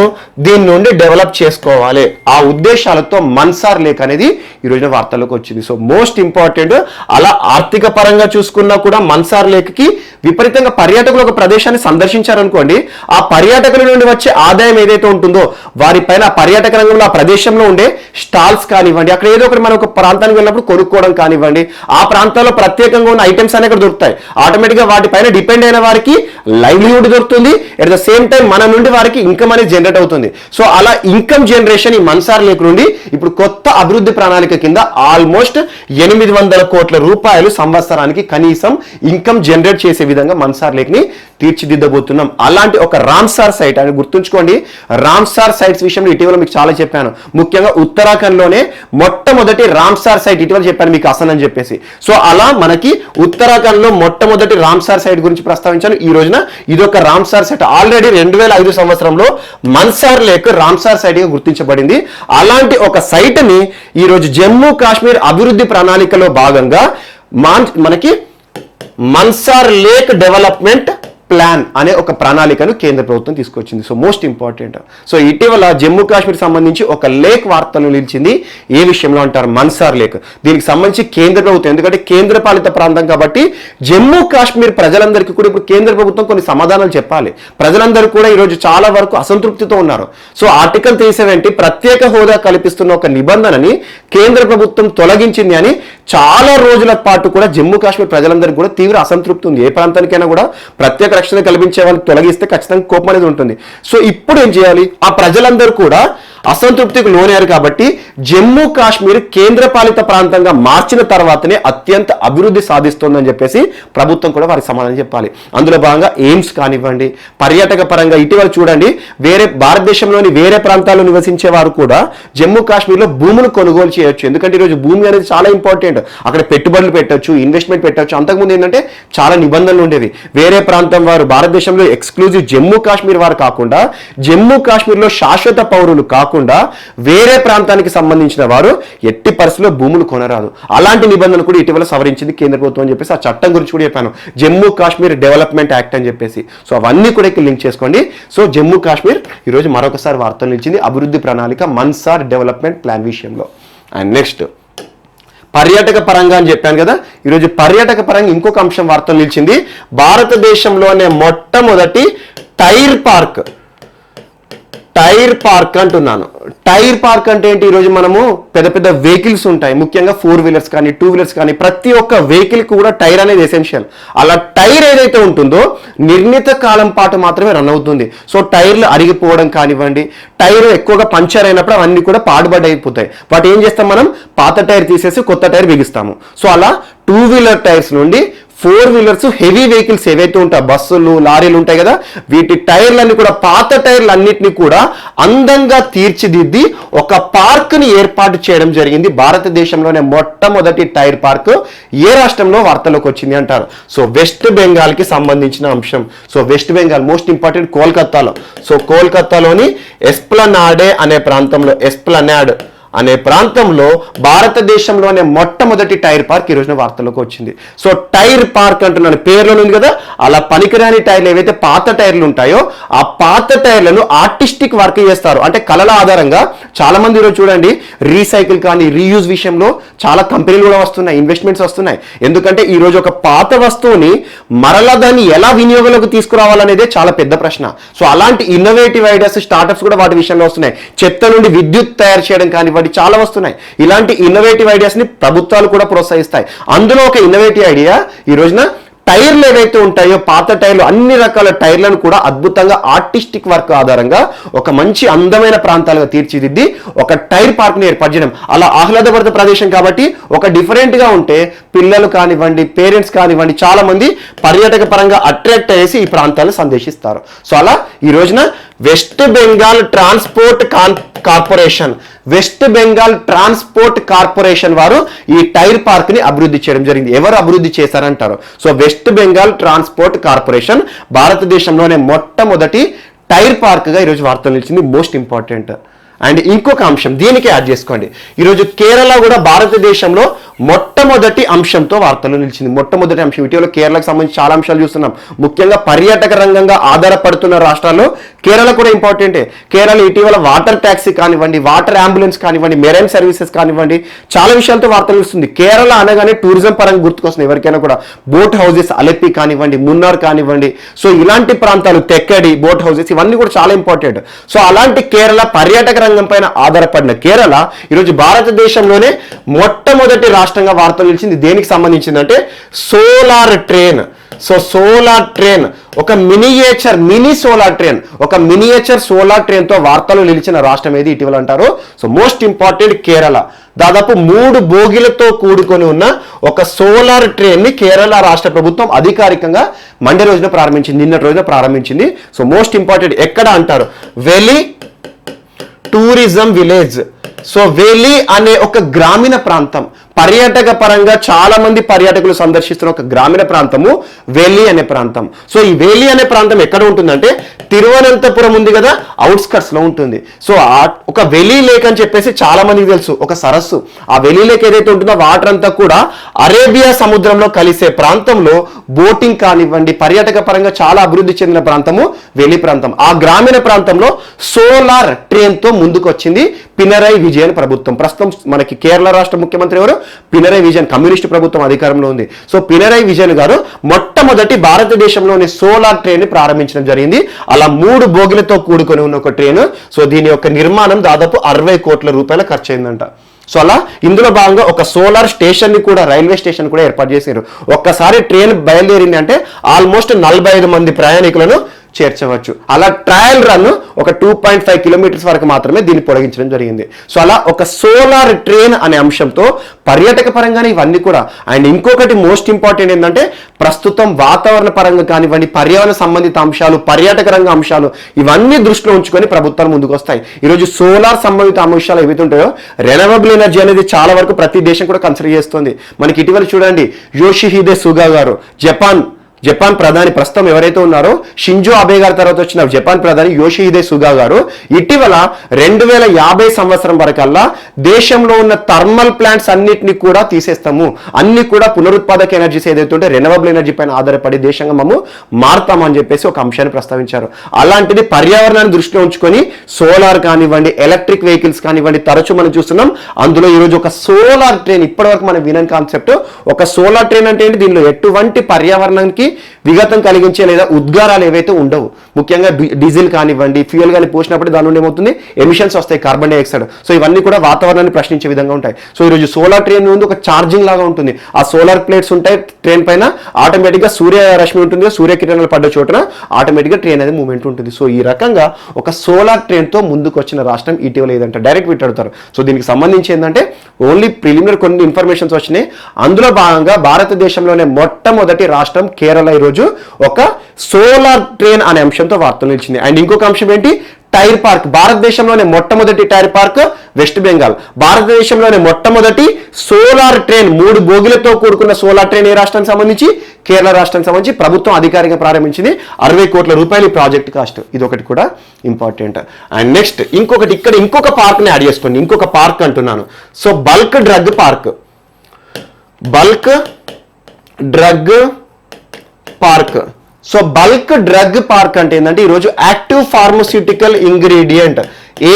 దీని నుండి డెవలప్ చేసుకోవాలి. ఆ ఉద్దేశాలతో మన్సార్ లేక్ అనేది ఈ రోజున వార్తల్లోకి వచ్చింది. సో మోస్ట్ ఇంపార్టెంట్, అలా ఆర్థిక పరంగా చూసుకున్నా కూడా మన్సార్ లేక్ కి విపరీతంగా పర్యాటకులు ఒక ప్రదేశాన్ని సందర్శించారనుకోండి, ఆ పర్యాటకుల నుండి వచ్చే ఆదాయం ఏదైతే ఉంటుందో వారిపైన పర్యాటక రంగంలో ఆ ప్రదేశంలో ఉండే స్టాల్స్ కానివ్వండి, అక్కడ ఏదో ఒకటి మనం ఒక ప్రాంతానికి వెళ్ళినప్పుడు కొనుక్కోవడం కానివ్వండి, ఆ ప్రాంతాల్లో ప్రత్యేకంగా ఉన్న ఐటమ్స్ అనేవి దొరుకుతాయి. ఆటోమేటిక్ గా వాటిపైన డిపెండ్ అయిన వారికి లైవ్లీహుడ్ దొరుకుతుంది. అట్ ద సేమ్ టైం మన నుండి వారికి ఇన్కమ్ అనేది జనరేట్ అవుతుంది. సో అలా ఇన్కమ్ జనరేషన్ ఈ మన్సార్ లేక్ నుండి ఇప్పుడు కొత్త అభివృద్ధి ప్రణాళిక కింద ఆల్మోస్ట్ 800 కోట్ల రూపాయలు సంవత్సరానికి కనీసం ఇన్కమ్ జనరేట్ చేసే విధంగా మన్సార్ లేక్ ని తీర్చిదిద్దబోతున్నాం. అలాంటి ఒక రామ్సార్ సైట్ అని గుర్తుంచుకోండి. రామ్సార్ సైట్స్ విషయంలో ఇటీవల మీకు చాలా చెప్పాను. ముఖ్యంగా ఉత్తరాఖండ్ లోనే మొట్టమొదటి రామ్సార్ సైట్ ఇటీవల చెప్పాను మీకు అసలు అని చెప్పేసి. సో అలా మనకి ఉత్తరాఖండ్ లో మొట్టమొదటి రామ్సార్ సైట్ గురించి ప్రస్తావించాను. ఈ రోజున ఇదొక రామ్సార్ సైట్. ఆల్రెడీ 2005 సంవత్సరంలో మన్సార్ లేక్ రామ్సార్ సైట్ గా గుర్తించబడింది. అలాంటి ఒక సైట్ ని ఈ రోజు జమ్మూ కాశ్మీర్ అభివృద్ధి ప్రణాళికలో భాగంగా మనకి మన్సార్ లేక్ డెవలప్మెంట్ ప్లాన్ అనే ఒక ప్రణాళికను కేంద్ర ప్రభుత్వం తీసుకొచ్చింది. So most important. సో ఇటీవల జమ్మూ కాశ్మీర్ సంబంధించి ఒక లేక్ వార్తలు నిలిచింది. ఏ విషయంలో అంటారు, మన్సార్ లేక్. దీనికి సంబంధించి కేంద్ర ప్రభుత్వం, ఎందుకంటే కేంద్ర పాలిత ప్రాంతం కాబట్టి జమ్మూ కాశ్మీర్ ప్రజలందరికీ కూడా ఇప్పుడు కేంద్ర ప్రభుత్వం కొన్ని సమాధానాలు చెప్పాలి. ప్రజలందరూ కూడా ఈరోజు చాలా వరకు అసంతృప్తితో ఉన్నారు. సో ఆర్టికల్ 370 ప్రత్యేక హోదా కల్పిస్తున్న ఒక నిబంధనని కేంద్ర ప్రభుత్వం తొలగించింది అని చాలా రోజుల పాటు కూడా జమ్మూ కాశ్మీర్ ప్రజలందరికీ కూడా తీవ్ర అసంతృప్తి ఉంది. ఏ ప్రాంతానికైనా కూడా ప్రత్యేక రక్షణ కల్పించే వాళ్ళని తొలగిస్తే ఖచ్చితంగా కోపం అనేది ఉంటుంది. సో ఇప్పుడు ఏం చేయాలి, ఆ ప్రజలందరూ కూడా అసంతృప్తికి లోనయ్యారు కాబట్టి జమ్మూ కాశ్మీర్ కేంద్ర పాలిత ప్రాంతంగా మార్చిన తర్వాతనే అత్యంత అభివృద్ధి సాధిస్తోందని చెప్పేసి ప్రభుత్వం కూడా వారికి సమాధానం చెప్పాలి. అందులో భాగంగా ఎయిమ్స్ కానివ్వండి, పర్యాటక పరంగా ఇటీవల చూడండి వేరే భారతదేశంలోని వేరే ప్రాంతాల్లో నివసించే వారు కూడా జమ్మూ కాశ్మీర్లో భూములు కొనుగోలు చేయొచ్చు. ఎందుకంటే ఈరోజు భూమి అనేది చాలా ఇంపార్టెంట్. అక్కడ పెట్టుబడులు పెట్టొచ్చు, ఇన్వెస్ట్మెంట్ పెట్టొచ్చు. అంతకుముందు ఏంటంటే చాలా నిబంధనలు ఉండేవి. వేరే ప్రాంతం వారు భారతదేశంలో ఎక్స్క్లూజివ్ జమ్మూ కాశ్మీర్ వారు కాకుండా, జమ్మూ కాశ్మీర్లో శాశ్వత పౌరులు కాకుండా వేరే ప్రాంతానికి సంబంధించిన వారు ఎట్టి పరిస్థితుల్లో భూములు కొనరాదు. అలాంటి నిబంధనలు కూడా ఇటీవల సవరించింది కేంద్ర ప్రభుత్వం అని చెప్పేసి ఆ చట్టం గురించి కూడా చెప్పాను, జమ్మూ కాశ్మీర్ డెవలప్మెంట్ యాక్ట్ అని చెప్పేసి. సో అవన్నీ కూడా ఇక్కడ లింక్ చేసుకోండి. సో జమ్మూ కాశ్మీర్ ఈరోజు మరొకసారి వార్తలు నిలిచింది అభివృద్ధి ప్రణాళిక మన్సార్ డెవలప్మెంట్ ప్లాన్ విషయంలో. అండ్ నెక్స్ట్ పర్యాటక పరంగా అని చెప్పాను కదా, ఈరోజు పర్యాటక పరంగా ఇంకొక అంశం వార్తలు నిలిచింది. భారతదేశంలోనే మొట్టమొదటి టైర్ పార్క్ అంటున్నాను. టైర్ పార్క్ అంటే ఏంటి, ఈరోజు మనము పెద్ద పెద్ద వెహికల్స్ ఉంటాయి, ముఖ్యంగా 4 వీలర్స్ కానీ 2 వీలర్స్ కానీ ప్రతి ఒక్క వెహికల్ కూడా టైర్ అనేది ఎసెన్షియల్. అలా టైర్ ఏదైతే ఉంటుందో నిర్ణీత కాలం పాటు మాత్రమే రన్ అవుతుంది. సో టైర్లు అరిగిపోవడం కానివ్వండి, టైర్ ఎక్కువగా పంచర్ అయినప్పుడు అవన్నీ కూడా పాడుబడి అయిపోతాయి. వాటి ఏం చేస్తాం, మనం పాత టైర్ తీసేసి కొత్త టైర్ బిగిస్తాము. సో అలా 2 వీలర్ టైర్స్ నుండి 4 వీలర్స్ హెవీ వెహికల్స్ ఏవైతే ఉంటాయి, బస్సులు లారీలు ఉంటాయి కదా, వీటి టైర్లన్నీ కూడా పాత టైర్లు అన్నిటిని కూడా అందంగా తీర్చిదిద్ది ఒక పార్క్ ని ఏర్పాటు చేయడం జరిగింది. భారతదేశంలోనే మొట్టమొదటి టైర్ పార్క్ ఏ రాష్ట్రంలో వార్తలోకి వచ్చింది అంటారు. సో వెస్ట్ బెంగాల్ కి సంబంధించిన అంశం. So West Bengal most important కోల్కతాలో. సో కోల్కతాలోని ఎస్ప్లనాడే అనే ప్రాంతంలో, ఎస్ప్లనాడ్ అనే ప్రాంతంలో భారతదేశంలోనే మొట్టమొదటి టైర్ పార్క్ ఈ రోజున వార్తల్లోకి వచ్చింది. సో టైర్ పార్క్ అంటున్నాను, పేర్లో ఉంది కదా, అలా పనికిరాని టైర్లు ఏవైతే పాత టైర్లు ఉంటాయో ఆ పాత టైర్లను ఆర్టిస్టిక్ వర్క్ చేస్తారు. అంటే కళల ఆధారంగా చాలా మంది ఈరోజు చూడండి రీసైకిల్ కానీ రీయూజ్ విషయంలో చాలా కంపెనీలు కూడా వస్తున్నాయి, ఇన్వెస్ట్మెంట్స్ వస్తున్నాయి. ఎందుకంటే ఈ రోజు ఒక పాత వస్తువుని మరలా దాన్ని ఎలా వినియోగంలోకి తీసుకురావాలనేదే చాలా పెద్ద ప్రశ్న. సో అలాంటి ఇన్నోవేటివ్ ఐడియాస్ స్టార్టప్స్ కూడా వాటి విషయంలో వస్తున్నాయి. చెత్త నుండి విద్యుత్ తయారు చేయడం కానివ్వండి చాలా వస్తున్నాయి. ఇలాంటి ఇన్నోవేటివ్ ఐడియాస్ ని ప్రభుత్వాలు కూడా ప్రోత్సహిస్తాయి. అందులో ఒక ఇన్నోవేటివ్ ఐడియా ఈ రోజున టైర్లు ఏవైతే ఉంటాయో పాత టైర్లు, అన్ని రకాల టైర్లను కూడా అద్భుతంగా ఆర్టిస్టిక్ వర్క్ ఆధారంగా ఒక మంచి అందమైన ప్రాంతాలుగా తీర్చిదిద్ది ఒక టైర్ పార్క్ ని ఏర్పాటు చేయడం. అలా ఆహ్లాదభరిత ప్రదేశం కాబట్టి ఒక డిఫరెంట్ గా ఉంటే పిల్లలు కానివ్వండి, పేరెంట్స్ కానివ్వండి చాలా మంది పర్యాటక పరంగా అట్రాక్ట్ అయ్యేసి ఈ ప్రాంతాలను సందర్శిస్తారు. సో అలా ఈ రోజున వెస్ట్ బెంగాల్ ట్రాన్స్పోర్ట్ కార్పొరేషన్ వారు ఈ టైర్ పార్క్ ని అభివృద్ధి చేయడం జరిగింది. ఎవరు అభివృద్ధి చేశారంటారు? So West Bengal transport corporation భారతదేశంలోనే మొట్టమొదటి టైర్ పార్క్ గా ఈరోజు వార్తలు నిలిచింది. Most important. అండ్ ఇంకొక అంశం దీనికి యాడ్ చేసుకోండి, ఈరోజు కేరళ కూడా భారతదేశంలో మొట్టమొదటి అంశంతో వార్తలు నిలిచింది. మొట్టమొదటి అంశం. ఇటీవల కేరళకు సంబంధించి చాలా అంశాలు చూస్తున్నాం. ముఖ్యంగా పర్యాటక రంగంగా ఆధారపడుతున్న రాష్ట్రాల్లో కేరళ కూడా ఇంపార్టెంటే. కేరళ ఇటీవల వాటర్ ట్యాక్సీ కానివ్వండి, వాటర్ అంబులెన్స్ కానివ్వండి, మెరైన్ సర్వీసెస్ కానివ్వండి చాలా విషయాలతో వార్తలు నిలుస్తుంది. కేరళ అనగానే టూరిజం పరంగా గుర్తుకొస్తుంది ఎవరికైనా కూడా. బోట్ హౌసెస్ అలెప్పి కానివ్వండి, మున్నార్ కానివ్వండి, సో ఇలాంటి ప్రాంతాలు, తెక్కడి బోట్ హౌసెస్ ఇవన్నీ కూడా చాలా ఇంపార్టెంట్. సో అలాంటి కేరళ పర్యాటక రంగం పైన ఆధారపడిన కేరళ ఈరోజు భారతదేశంలోనే మొట్టమొదటి రాష్ట్రంగా వార్తలు నిలిచింది. దేనికి సంబంధించిందంటే solar train. So solar train, ఒక మినీ సోలార్ ట్రైన్ తో వార్తలు నిలిచిన రాష్ట్రం ఏది ఇటీవల అంటారు? So most important Kerala. దాదాపు 3 బోగిలతో కూడుకొని ఉన్న ఒక సోలార్ ట్రైన్ ని కేరళ రాష్ట్ర ప్రభుత్వం అధికారికంగా మండే రోజున ప్రారంభించింది, నిన్నటి రోజున ప్రారంభించింది. సో మోస్ట్ ఇంపార్టెంట్ ఎక్కడ అంటారు? వెలి టూరిజం విలేజ్. సో వేలి అనే ఒక గ్రామీణ ప్రాంతం, పర్యాటక పరంగా చాలా మంది పర్యాటకులు సందర్శిస్తున్న ఒక గ్రామీణ ప్రాంతము వేలి అనే ప్రాంతం. సో ఈ వేలి అనే ప్రాంతం ఎక్కడ ఉంటుందంటే తిరువనంతపురం ఉంది కదా, అవుట్స్కట్స్ లో ఉంటుంది. సో ఒక వెలి లేక్ అని చెప్పేసి చాలా మందికి తెలుసు, ఒక సరస్సు. ఆ వెలి లేక్ ఏదైతే ఉంటుందో వాటర్ అంతా కూడా అరేబియా సముద్రంలో కలిసే ప్రాంతంలో బోటింగ్ కానివ్వండి పర్యాటక పరంగా చాలా అభివృద్ధి చెందిన ప్రాంతము వెలి ప్రాంతం. ఆ గ్రామీణ ప్రాంతంలో సోలార్ ట్రైన్ తో ముందుకు వచ్చింది పినరయ్ విజయన్ ప్రభుత్వం. ప్రస్తుతం మనకి కేరళ రాష్ట్ర ముఖ్యమంత్రి ఎవరు? పినరయ్ విజయన్. కమ్యూనిస్ట్ ప్రభుత్వం అధికారంలో ఉంది. సో పినరయ్ విజయన్ గారు మొట్టమొదటి భారతదేశంలోని సోలార్ ట్రైన్ ని ప్రారంభించడం జరిగింది. అలా 3 బోగిలతో కూడుకొని ఉన్న ఒక ట్రైన్. సో దీని యొక్క నిర్మాణం దాదాపు 60 కోట్ల రూపాయల ఖర్చు అయిందంట. సో అలా ఇందులో భాగంగా ఒక సోలార్ స్టేషన్ ని కూడా, రైల్వే స్టేషన్ కూడా ఏర్పాటు చేశారు. ఒక్కసారి ట్రైన్ బయలుదేరింది అంటే ఆల్మోస్ట్ 45 మంది ప్రయాణికులను చేర్చవచ్చు. అలా ట్రయల్ రన్ ఒక 2.5 కిలోమీటర్స్ వరకు మాత్రమే దీన్ని పొడిగించడం జరిగింది. సో అలా ఒక సోలార్ ట్రైన్ అనే అంశంతో పర్యాటక పరంగానే ఇవన్నీ కూడా. అండ్ ఇంకొకటి మోస్ట్ ఇంపార్టెంట్ ఏంటంటే ప్రస్తుతం వాతావరణ పరంగా కానివ్వండి, పర్యావరణ సంబంధిత అంశాలు, పర్యాటక రంగ అంశాలు ఇవన్నీ దృష్టిలో ఉంచుకొని ప్రభుత్వాలు ముందుకు వస్తాయి. ఈరోజు సోలార్ సంబంధిత అంశాలు ఏవైతే ఉంటాయో రెన్యూవబుల్ ఎనర్జీ అనేది చాలా వరకు ప్రతి దేశం కూడా కన్సిడర్ చేస్తుంది. మనకి ఇటీవల చూడండి యోషిహిదే సుగా గారు, జపాన్ ప్రధాని, ప్రస్తుతం ఎవరైతే ఉన్నారో షింజో అబే గారి తర్వాత వచ్చిన జపాన్ ప్రధాని యోషిహిదే సుగా గారు ఇటీవల 2050 సంవత్సరం వరకల్లా దేశంలో ఉన్న థర్మల్ ప్లాంట్స్ అన్నిటిని కూడా తీసేస్తాము, అన్ని కూడా పునరుత్పాదక ఎనర్జీస్ ఏదైతే ఉంటే రెన్యూవబుల్ ఎనర్జీ పైన ఆధారపడి దేశంగా మేము మారుతామని చెప్పేసి ఒక అంశాన్ని ప్రస్తావించారు. అలాంటిది పర్యావరణాన్ని దృష్టిలో ఉంచుకొని సోలార్ కానివ్వండి, ఎలక్ట్రిక్ వెహికల్స్ కానివ్వండి తరచూ మనం చూస్తున్నాం. అందులో ఈరోజు ఒక సోలార్ ట్రైన్, ఇప్పటివరకు మనం వినని కాన్సెప్ట్. ఒక సోలార్ ట్రైన్ అంటే ఏంటి? దీనిలో ఎటువంటి పర్యావరణానికి విఘాతం కలిగించే లేదా ఉద్గారాలు ఏవైతే ఉండవు. ముఖ్యంగా డీజిల్ కానివ్వండి, ఫ్యూయల్ కానీ పోసినప్పుడు దాని నుండి ఏమవుతుంది? ఎమిషన్స్ వస్తాయి, కార్బన్ డైఆక్సైడ్. సో ఇవన్నీ కూడా వాతావరణాన్ని ప్రశ్నించే విధంగా ఉంటాయి. సో ఈరోజు సోలార్ ట్రైన్ ముందు ఒక ఛార్జింగ్ లాగా ఉంటుంది. ఆ సోలార్ ప్లేట్స్ ఉంటాయి ట్రైన్ పైన, ఆటోమేటిక్గా సూర్యరశ్మి ఉంటుంది, సూర్యకిరణాలు పడ్డ చోటన ఆటోమేటిక్గా ట్రైన్ అనేది మూవ్మెంట్ ఉంటుంది. సో ఈ రకంగా ఒక సోలార్ ట్రైన్ తో ముందుకు వచ్చిన రాష్ట్రం ఇటీవల ఏదంటే డైరెక్ట్ విట్టాడుతారు. సో దీనికి సంబంధించి ఏంటంటే ఓన్లీ ప్రిలిమినరీ కొన్ని ఇన్ఫర్మేషన్స్ వచ్చినాయి. అందులో భాగంగా భారతదేశంలోనే మొట్టమొదటి రాష్ట్రం కేరళ ఈరోజు ఒక సోలార్ ట్రైన్ అనే అంశంతో వార్తలు నిలిచింది. అండ్ ఇంకొక అంశం ఏంటి? టైర్ పార్క్, భారతదేశంలోనే మొట్టమొదటి టైర్ పార్క్ వెస్ట్ బెంగాల్. భారతదేశంలోనే మొట్టమొదటి సోలార్ ట్రైన్, 3 బోగిలతో కూడుకున్న సోలార్ ట్రైన్ ఏ రాష్ట్రానికి సంబంధించి? కేరళ రాష్ట్రానికి సంబంధించి ప్రభుత్వం అధికారికంగా ప్రారంభించింది. 60 కోట్ల రూపాయలు ప్రాజెక్ట్ కాస్ట్. ఇది ఒకటి కూడా ఇంపార్టెంట్. అండ్ నెక్స్ట్ ఇంకొకటి, ఇక్కడ ఇంకొక పార్క్ ని యాడ్ చేసుకోండి. ఇంకొక పార్క్ అంటున్నాను. So bulk drug park, bulk drug park. So bulk drug park అంటే ఏంటంటే ఈరోజు యాక్టివ్ ఫార్మస్యూటికల్ ఇంగ్రీడియంట్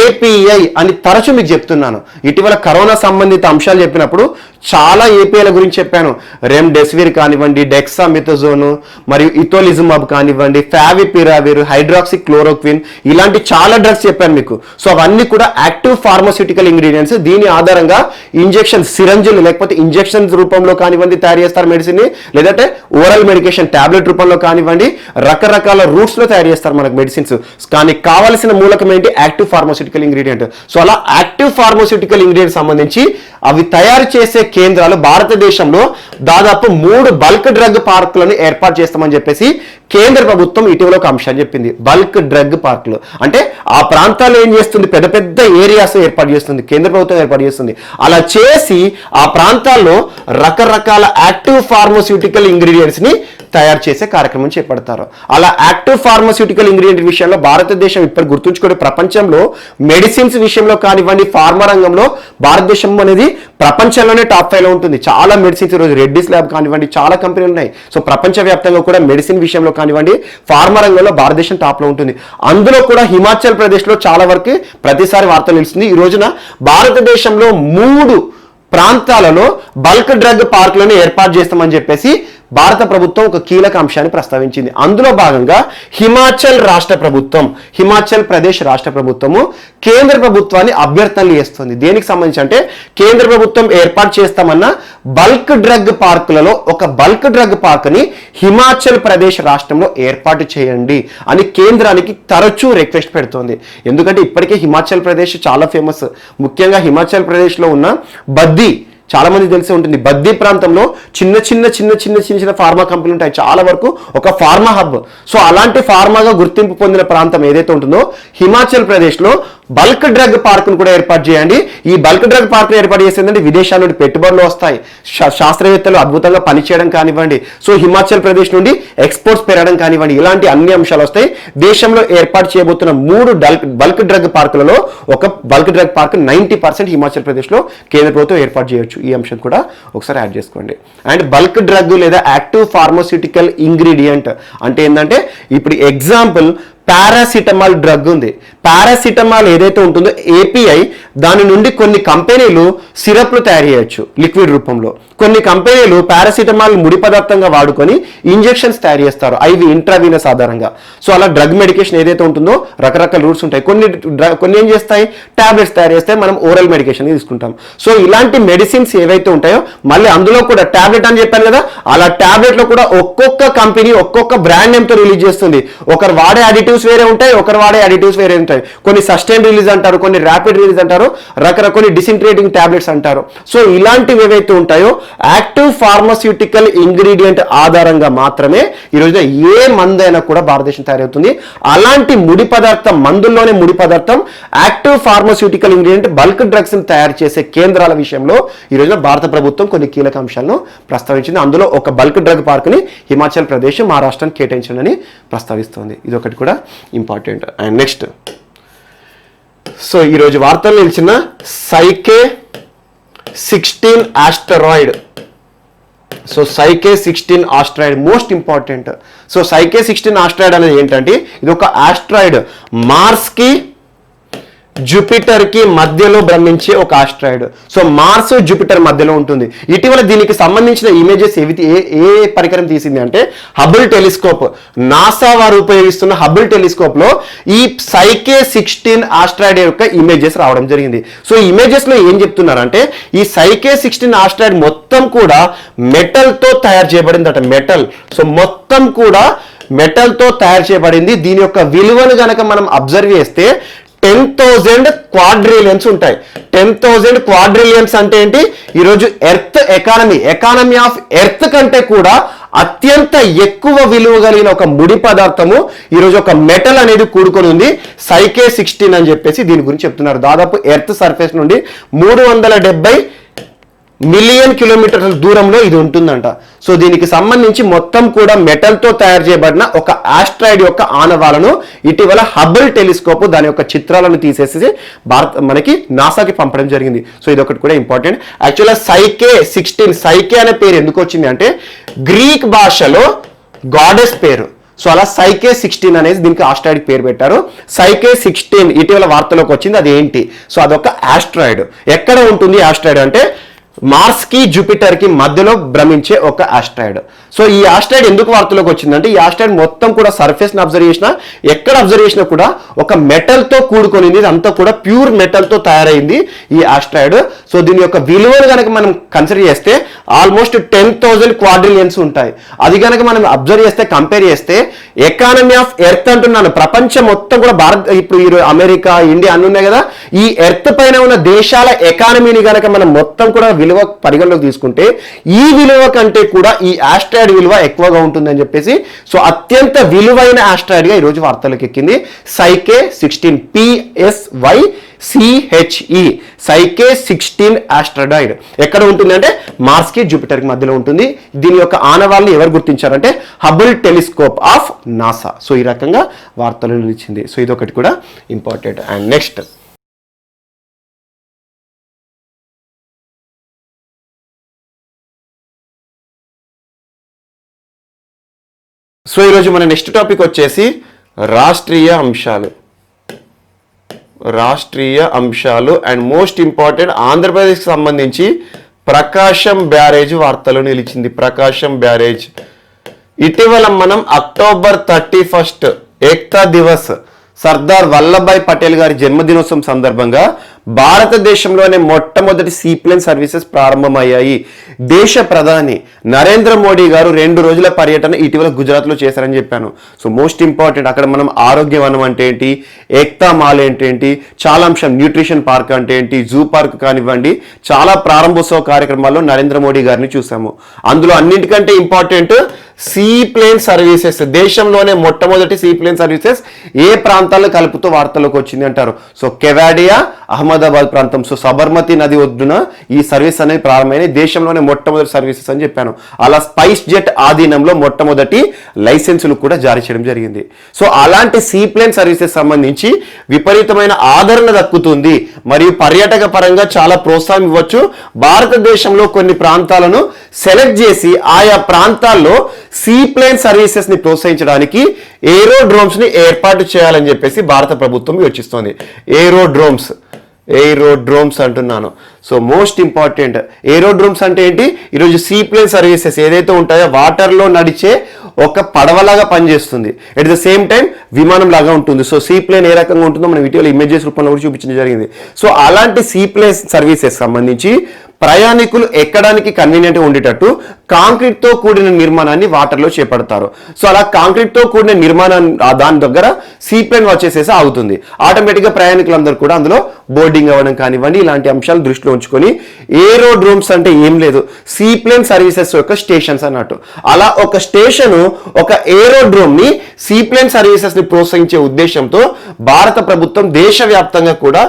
ఏపీఐ అని తరచూ మీకు చెప్తున్నాను. ఇటీవల కరోనా సంబంధిత అంశాలు చెప్పినప్పుడు చాలా ఏపీఐల గురించి చెప్పాను. రెమ్డెసివిర్ కానివ్వండి, డెక్సామిథజోన్ మరియు ఇటోలిజుమాబ్ కానివ్వండి, ఫావిపిరావిర్, హైడ్రాక్సీ క్లోరోక్విన్, ఇలాంటి చాలా డ్రగ్స్ చెప్పాను మీకు. సో అవన్నీ కూడా యాక్టివ్ ఫార్మస్యూటికల్ ఇంగ్రీడియంట్స్. దీని ఆధారంగా ఇంజెక్షన్ సిరంజులు లేకపోతే ఇంజెక్షన్ రూపంలో కానివ్వండి తయారు చేస్తారు మెడిసిన్, లేదంటే ఓరల్ మెడికేషన్ టాబ్లెట్ రూపంలో కానివ్వండి, రకరకాల రూట్స్ లో తయారు చేస్తారు మనకు మెడిసిన్స్. కానీ కావాల్సిన మూలకం ఏంటి? Active pharmaceutical ingredient. సో అలా యాక్టివ్ ఫార్మస్యూటికల్ ఇంగ్రీడియంట్ సంబంధించి అవి తయారు చేసే కేంద్రాలు భారతదేశంలో దాదాపు 3 బల్క్ డ్రగ్ పార్కులను ఏర్పాటు చేస్తామని చెప్పేసి కేంద్ర ప్రభుత్వం ఇటీవల ఒక అంశాన్ని చెప్పింది. బల్క్ డ్రగ్ పార్కులు అంటే ఆ ప్రాంతాల్లో ఏం చేస్తుంది? పెద్ద పెద్ద ఏరియాస్ ఏర్పాటు చేస్తుంది, కేంద్ర ప్రభుత్వం ఏర్పాటు చేస్తుంది. అలా చేసి ఆ ప్రాంతాల్లో రకరకాల యాక్టివ్ ఫార్మస్యూటికల్ ఇంగ్రీడియంట్స్ ని తయారు చేసే కార్యక్రమం చేపడతారు. అలా యాక్టివ్ ఫార్మస్యూటికల్ ఇంగ్రీడియంట్ విషయంలో భారతదేశం ఇప్పుడు గుర్తుంచుకోండి, ప్రపంచంలో మెడిసిన్స్ విషయంలో కానివ్వండి, ఫార్మా రంగంలో భారతదేశం అనేది ప్రపంచంలోనే టాప్ 5 లో ఉంటుంది. చాలా మెడిసిన్స్ ఈరోజు రెడ్డిస్ ల్యాబ్ కానివ్వండి, చాలా కంపెనీలు ఉన్నాయి. సో ప్రపంచవ్యాప్తంగా కూడా మెడిసిన్ విషయంలో కానివ్వండి, ఫార్మా రంగంలో భారతదేశం టాప్ లో ఉంటుంది. అందులో కూడా హిమాచల్ ప్రదేశ్ లో చాలా వరకు ప్రతిసారి వార్తలు నిలుస్తుంది. ఈ రోజున భారతదేశంలో 3 ప్రాంతాలలో బల్క్ డ్రగ్ పార్కులను ఏర్పాటు చేస్తామని చెప్పేసి భారత ప్రభుత్వం ఒక కీలక అంశాన్ని ప్రస్తావించింది. అందులో భాగంగా హిమాచల్ ప్రదేశ్ రాష్ట్ర ప్రభుత్వము కేంద్ర ప్రభుత్వాన్ని అభ్యర్థనలు చేస్తుంది. దేనికి సంబంధించి అంటే కేంద్ర ప్రభుత్వం ఏర్పాటు చేస్తామన్న బల్క్ డ్రగ్ పార్కులలో ఒక బల్క్ డ్రగ్ పార్క్ని హిమాచల్ ప్రదేశ్ రాష్ట్రంలో ఏర్పాటు చేయండి అని కేంద్రానికి తరచూ రిక్వెస్ట్ పెడుతోంది. ఎందుకంటే ఇప్పటికే హిమాచల్ ప్రదేశ్ చాలా ఫేమస్. ముఖ్యంగా హిమాచల్ ప్రదేశ్లో ఉన్న బద్దీ, చాలా మంది తెలిసి ఉంటుంది, బద్దీ ప్రాంతంలో చిన్న ఫార్మా కంపెనీలు ఉంటాయి. చాలా వరకు ఒక ఫార్మా హబ్. సో అలాంటి ఫార్మాగా గుర్తింపు పొందిన ప్రాంతం ఏదైతే ఉంటుందో హిమాచల్ ప్రదేశ్లో బల్క్ డ్రగ్ పార్క్ను కూడా ఏర్పాటు చేయండి. ఈ బల్క్ డ్రగ్ పార్క్ను ఏర్పాటు చేసేందుకు విదేశాల నుండి పెట్టుబడులు వస్తాయి, శాస్త్రవేత్తలు అద్భుతంగా పనిచేయడం కానివ్వండి, సో హిమాచల్ ప్రదేశ్ నుండి ఎక్స్పోర్ట్స్ పెరగడం కానివ్వండి, ఇలాంటి అన్ని అంశాలు వస్తాయి. దేశంలో ఏర్పాటు చేయబోతున్న 3 బల్క్ డ్రగ్ పార్కులలో ఒక బల్క్ డ్రగ్ పార్క్ 90% హిమాచల్ ప్రదేశ్లో కేంద్ర ప్రభుత్వం ఏర్పాటు చేయొచ్చు. ఈ అంశం కూడా ఒకసారి యాడ్ చేసుకోండి. అండ్ బల్క్ డ్రగ్ లేదా యాక్టివ్ ఫార్మస్యూటికల్ ఇంగ్రీడియంట్ అంటే ఏంటంటే ఇప్పుడు ఎగ్జాంపుల్ పారాసిటమాల్ డ్రగ్ ఉంది. పారాసిటమాల్ ఏదైతే ఉంటుందో ఏపీఐ, దాని నుండి కొన్ని కంపెనీలు సిరప్లు తయారు చేయొచ్చు లిక్విడ్ రూపంలో. కొన్ని కంపెనీలు పారాసిటమాల్ ముడి పదార్థంగా వాడుకొని ఇంజెక్షన్స్ తయారు చేస్తారు, ఐవి ఇంట్రావీనస్ ఆధారంగా. సో అలా డ్రగ్ మెడికేషన్ ఏదైతే ఉంటుందో రకరకాల రూట్స్ ఉంటాయి. కొన్ని ఏం చేస్తాయి? టాబ్లెట్స్ తయారు చేస్తాయి, మనం ఓరల్ మెడికేషన్ తీసుకుంటాం. సో ఇలాంటి మెడిసిన్స్ ఏవైతే ఉంటాయో మళ్ళీ అందులో కూడా టాబ్లెట్ అని చెప్పాను కదా, అలా టాబ్లెట్ లో కూడా ఒక్కొక్క కంపెనీ ఒక్కొక్క బ్రాండ్ నేమ్ తో రిలీజ్ చేస్తుంది. ఒకరు వాడే అడిటివ్స్ వేరే ఉంటాయి, ఒకరు వాడే అడిటివ్స్ వేరే ఉంటాయి. కొన్ని సస్టైన్ రిలీజ్ అంటారు, కొన్ని ర్యాపిడ్ రిలీజ్ అంటారు, రకరకాల డిసింట్రేటింగ్ టాబ్లెట్స్ అంటారు. సో ఇలాంటివి ఏవైతే ఉంటాయో యాక్టివ్ ఫార్మస్యూటికల్ ఇంగ్రీడియంట్ ఆధారంగా మాత్రమే ఈ రోజున ఏ మందైనా కూడా భారతదేశం తయారవుతుంది. అలాంటి ముడి పదార్థం, మందుల్లోనే ముడి పదార్థం active pharmaceutical ingredient bulk drugs తయారు చేసే కేంద్రాల విషయంలో ఈ రోజున భారత ప్రభుత్వం కొన్ని కీలక అంశాలను ప్రస్తావించింది. అందులో ఒక బల్క్ డ్రగ్ పార్క్ ని హిమాచల్ ప్రదేశ్, మహారాష్ట్రానికి కేటాయించాలని ప్రస్తావిస్తోంది. ఇది ఒకటి కూడా ఇంపార్టెంట్. అండ్ నెక్స్ట్, సో ఈరోజు వార్తలు నిలిచిన psyche 16 asteroid. So psyche 16 asteroid most important. So psyche 16 asteroid అనేది ఏంటంటే ఇది ఒక ఆస్ట్రాయిడ్, మార్స్ కి జూపిటర్ కి మధ్యలో భ్రమించే ఒక ఆస్ట్రాయిడ్. సో మార్స్ జూపిటర్ మధ్యలో ఉంటుంది. ఇటీవల దీనికి సంబంధించిన ఇమేజెస్ ఏ పరికరం తీసింది అంటే హబుల్ టెలిస్కోప్. నాసా వారు ఉపయోగిస్తున్న హబుల్ టెలిస్కోప్ లో ఈ సైకే 16 ఆస్ట్రాయిడ్ యొక్క ఇమేజెస్ రావడం జరిగింది. సో ఇమేజెస్ లో ఏం చెప్తున్నారంటే ఈ సైకే 16 ఆస్ట్రాయిడ్ మొత్తం కూడా మెటల్ తో తయారు చేయబడిందట. మెటల్, సో మొత్తం కూడా మెటల్ తో తయారు చేయబడింది. దీని యొక్క విలువను గనక మనం అబ్జర్వ్ చేస్తే 10,000 క్వాడ్రిలియన్స్ ఉంటాయి. 10,000 క్వాడ్రిలియన్స్ అంటే ఏంటి? ఈరోజు ఎర్త్ ఎకానమీ ఆఫ్ ఎర్త్ కంటే కూడా అత్యంత ఎక్కువ విలువ కలిగిన ఒక ముడి పదార్థము ఈరోజు ఒక మెటల్ అనేది కూడుకొని ఉంది, సైకే 16 అని చెప్పేసి దీని గురించి చెప్తున్నారు. దాదాపు ఎర్త్ సర్ఫేస్ నుండి 370 మిలియన్ కిలోమీటర్ల దూరంలో ఇది ఉంటుందంట. సో దీనికి సంబంధించి మొత్తం కూడా మెటల్తో తయారు చేయబడిన ఒక ఆస్ట్రాయిడ్ యొక్క ఆనవాలను ఇటీవల హబుల్ టెలిస్కోప్ దాని యొక్క చిత్రాలను తీసేసి మనకి నాసాకి పంపడం జరిగింది. సో ఇది ఒకటి కూడా ఇంపార్టెంట్. యాక్చువల్గా సైకే 16, సైకే అనే పేరు ఎందుకు వచ్చింది అంటే గ్రీక్ భాషలో గాడెస్ పేరు. సో అలా సైకే 16 అనేది దీనికి ఆస్ట్రాయిడ్ పేరు పెట్టారు. సైకే 16 ఇటీవల వార్తలోకి వచ్చింది. అది ఏంటి? సో అదొక ఆస్ట్రాయిడ్. ఎక్కడ ఉంటుంది ఆస్ట్రాయిడ్ అంటే మార్స్ కి జూపిటర్ కి మధ్యలో భ్రమించే ఒక ఆస్ట్రాయిడ్. సో ఈ ఆస్ట్రాయిడ్ ఎందుకు వార్తలోకి వచ్చిందంటే ఈ ఆస్ట్రాయిడ్ మొత్తం కూడా సర్ఫేస్ ని అబ్జర్వ్ చేసినా, ఎక్కడ అబ్జర్వ్ చేసినా కూడా ఒక మెటల్ తో కూడుకొనింది. ఇదంతా కూడా ప్యూర్ మెటల్ తో తయారైంది ఈ ఆస్ట్రాయిడ్. సో దీని యొక్క విలువను కనుక మనం కన్సిడర్ చేస్తే ఆల్మోస్ట్ 10,000 క్వాడ్రిలియన్స్ ఉంటాయి. అది కనుక మనం అబ్జర్వ్ చేస్తే, కంపేర్ చేస్తే ఎకానమీ ఆఫ్ ఎర్త్ అంటున్నాను, ప్రపంచం మొత్తం కూడా ఇప్పుడు అమెరికా, ఇండియా అన్ని ఉన్నాయి కదా, ఈ ఎర్త్ పైన ఉన్న దేశాల ఎకానమీని కనుక మనం మొత్తం కూడా విలువ పరిగణలోకి తీసుకుంటే ఈ విలువ కంటే కూడా ఈ ఆస్ట్రాయిడ్ విలువ ఎక్కువగా ఉంటుందని చెప్పేసి, సో అత్యంత విలువైన ఆస్ట్రాయిడ్ గా ఈరోజు వార్తలకు ఎక్కింది సైకే 16, PSYCHE, సైకే 16 ఆస్ట్రాయిడ్. ఎక్కడ ఉంటుంది అంటే మార్స్ కి జూపిటర్ కి మధ్యలో ఉంటుంది. దీని యొక్క ఆనవాళ్ళని ఎవరు గుర్తించారంటే Hubble telescope of NASA. So ఈ రకంగా వార్తలు నిలిచింది. సో ఇది ఒకటి కూడా ఇంపార్టెంట్. అండ్ నెక్స్ట్ సో ఈరోజు మన నెక్స్ట్ టాపిక్ వచ్చేసి రాష్ట్రీయ అంశాలు అండ్ మోస్ట్ ఇంపార్టెంట్ ఆంధ్రప్రదేశ్కి సంబంధించి ప్రకాశం బ్యారేజ్ వార్తలు నిలిచింది. ప్రకాశం బ్యారేజ్ ఇటీవల మనం అక్టోబర్ 31 ఏక్తా దివస్ సర్దార్ వల్లభాయ్ పటేల్ గారి జన్మదినోత్సవం సందర్భంగా భారతదేశంలోనే మొట్టమొదటి సీప్లేన్ సర్వీసెస్ ప్రారంభమయ్యాయి. దేశ ప్రధాని నరేంద్ర మోడీ గారు 2 రోజుల పర్యటన ఇటీవల గుజరాత్లో చేశారని చెప్పాను. సో మోస్ట్ ఇంపార్టెంట్ అక్కడ మనం ఆరోగ్యవనం అంటే ఏంటి, ఏక్తా మాల్ ఏంటి, చాలా అంశం, న్యూట్రిషన్ పార్క్ అంటే ఏంటి, జూ పార్క్ కానివ్వండి, చాలా ప్రారంభోత్సవ కార్యక్రమాల్లో నరేంద్ర మోడీ గారిని చూసాము. అందులో అన్నింటికంటే ఇంపార్టెంట్ సీప్లేన్ సర్వీసెస్. దేశంలోనే మొట్టమొదటి సీప్లేన్ సర్వీసెస్ ఏ ప్రాంతాల్లో కలుపుతూ వార్తల్లోకి వచ్చింది అంటారు. సో కెవాడియా, అహ్మదాబాద్ ప్రాంతం. సో సబర్మతి నది ఒడ్డున ఈ సర్వీస్ అనేది ప్రారంభమైన దేశంలోనే మొట్టమొదటి సర్వీసెస్ అని చెప్పాను. అలా స్పైస్ జెట్ ఆధీనంలో మొట్టమొదటి లైసెన్సులు కూడా జారీ చేయడం జరిగింది. సో అలాంటి సీప్లేన్ సర్వీసెస్ సంబంధించి విపరీతమైన ఆదరణ దక్కుతుంది మరియు పర్యాటక పరంగా చాలా ప్రోత్సాహం ఇవ్వచ్చు. భారతదేశంలో కొన్ని ప్రాంతాలను సెలెక్ట్ చేసి ఆయా ప్రాంతాల్లో సీప్లేన్ సర్వీసెస్ ని ప్రోత్సహించడానికి ఏరోడ్రోమ్స్ ని ఏర్పాటు చేయాలని చెప్పేసి భారత ప్రభుత్వం యోచిస్తోంది. ఏరోడ్రోమ్స్ అంటున్నాను. సో మోస్ట్ ఇంపార్టెంట్ ఏరోడ్రోమ్స్ అంటే ఏంటి? ఈరోజు సీప్లేన్ సర్వీసెస్ ఏదైతే ఉంటాయో వాటర్లో నడిచే ఒక పడవలాగా పనిచేస్తుంది, ఎట్ ద సేమ్ టైం విమానం లాగా ఉంటుంది. సో సీప్లేన్ ఏ రకంగా ఉంటుందో మనం ఇటీవల ఇమేజెస్ రూపంలో కూడా చూపించడం జరిగింది. సో అలాంటి సీప్లేన్ సర్వీసెస్ సంబంధించి ప్రయాణికులు ఎక్కడానికి కన్వీనియంట్గా ఉండేటట్టు కాంక్రీట్తో కూడిన నిర్మాణాన్ని వాటర్లో చేపడతారు. సో అలా కాంక్రీట్తో కూడిన నిర్మాణాన్ని దాని దగ్గర సీప్లేన్ వచ్చేసేసి ఆగుతుంది. ఆటోమేటిక్గా ప్రయాణికులందరూ కూడా అందులో బోర్డింగ్ అవ్వడం కానివ్వండి, ఇలాంటి అంశాలు దృష్టిలో ఉంచుకొని ఏరోడ్రోమ్స్ అంటే ఏం లేదు, సీప్లేన్ సర్వీసెస్ యొక్క స్టేషన్స్ అన్నట్టు. అలా ఒక స్టేషన్, ఒక ఏరోడ్రోమ్ ని సీప్లేన్ సర్వీసెస్ ని ప్రోత్సహించే ఉద్దేశంతో భారత ప్రభుత్వం దేశవ్యాప్తంగా కూడా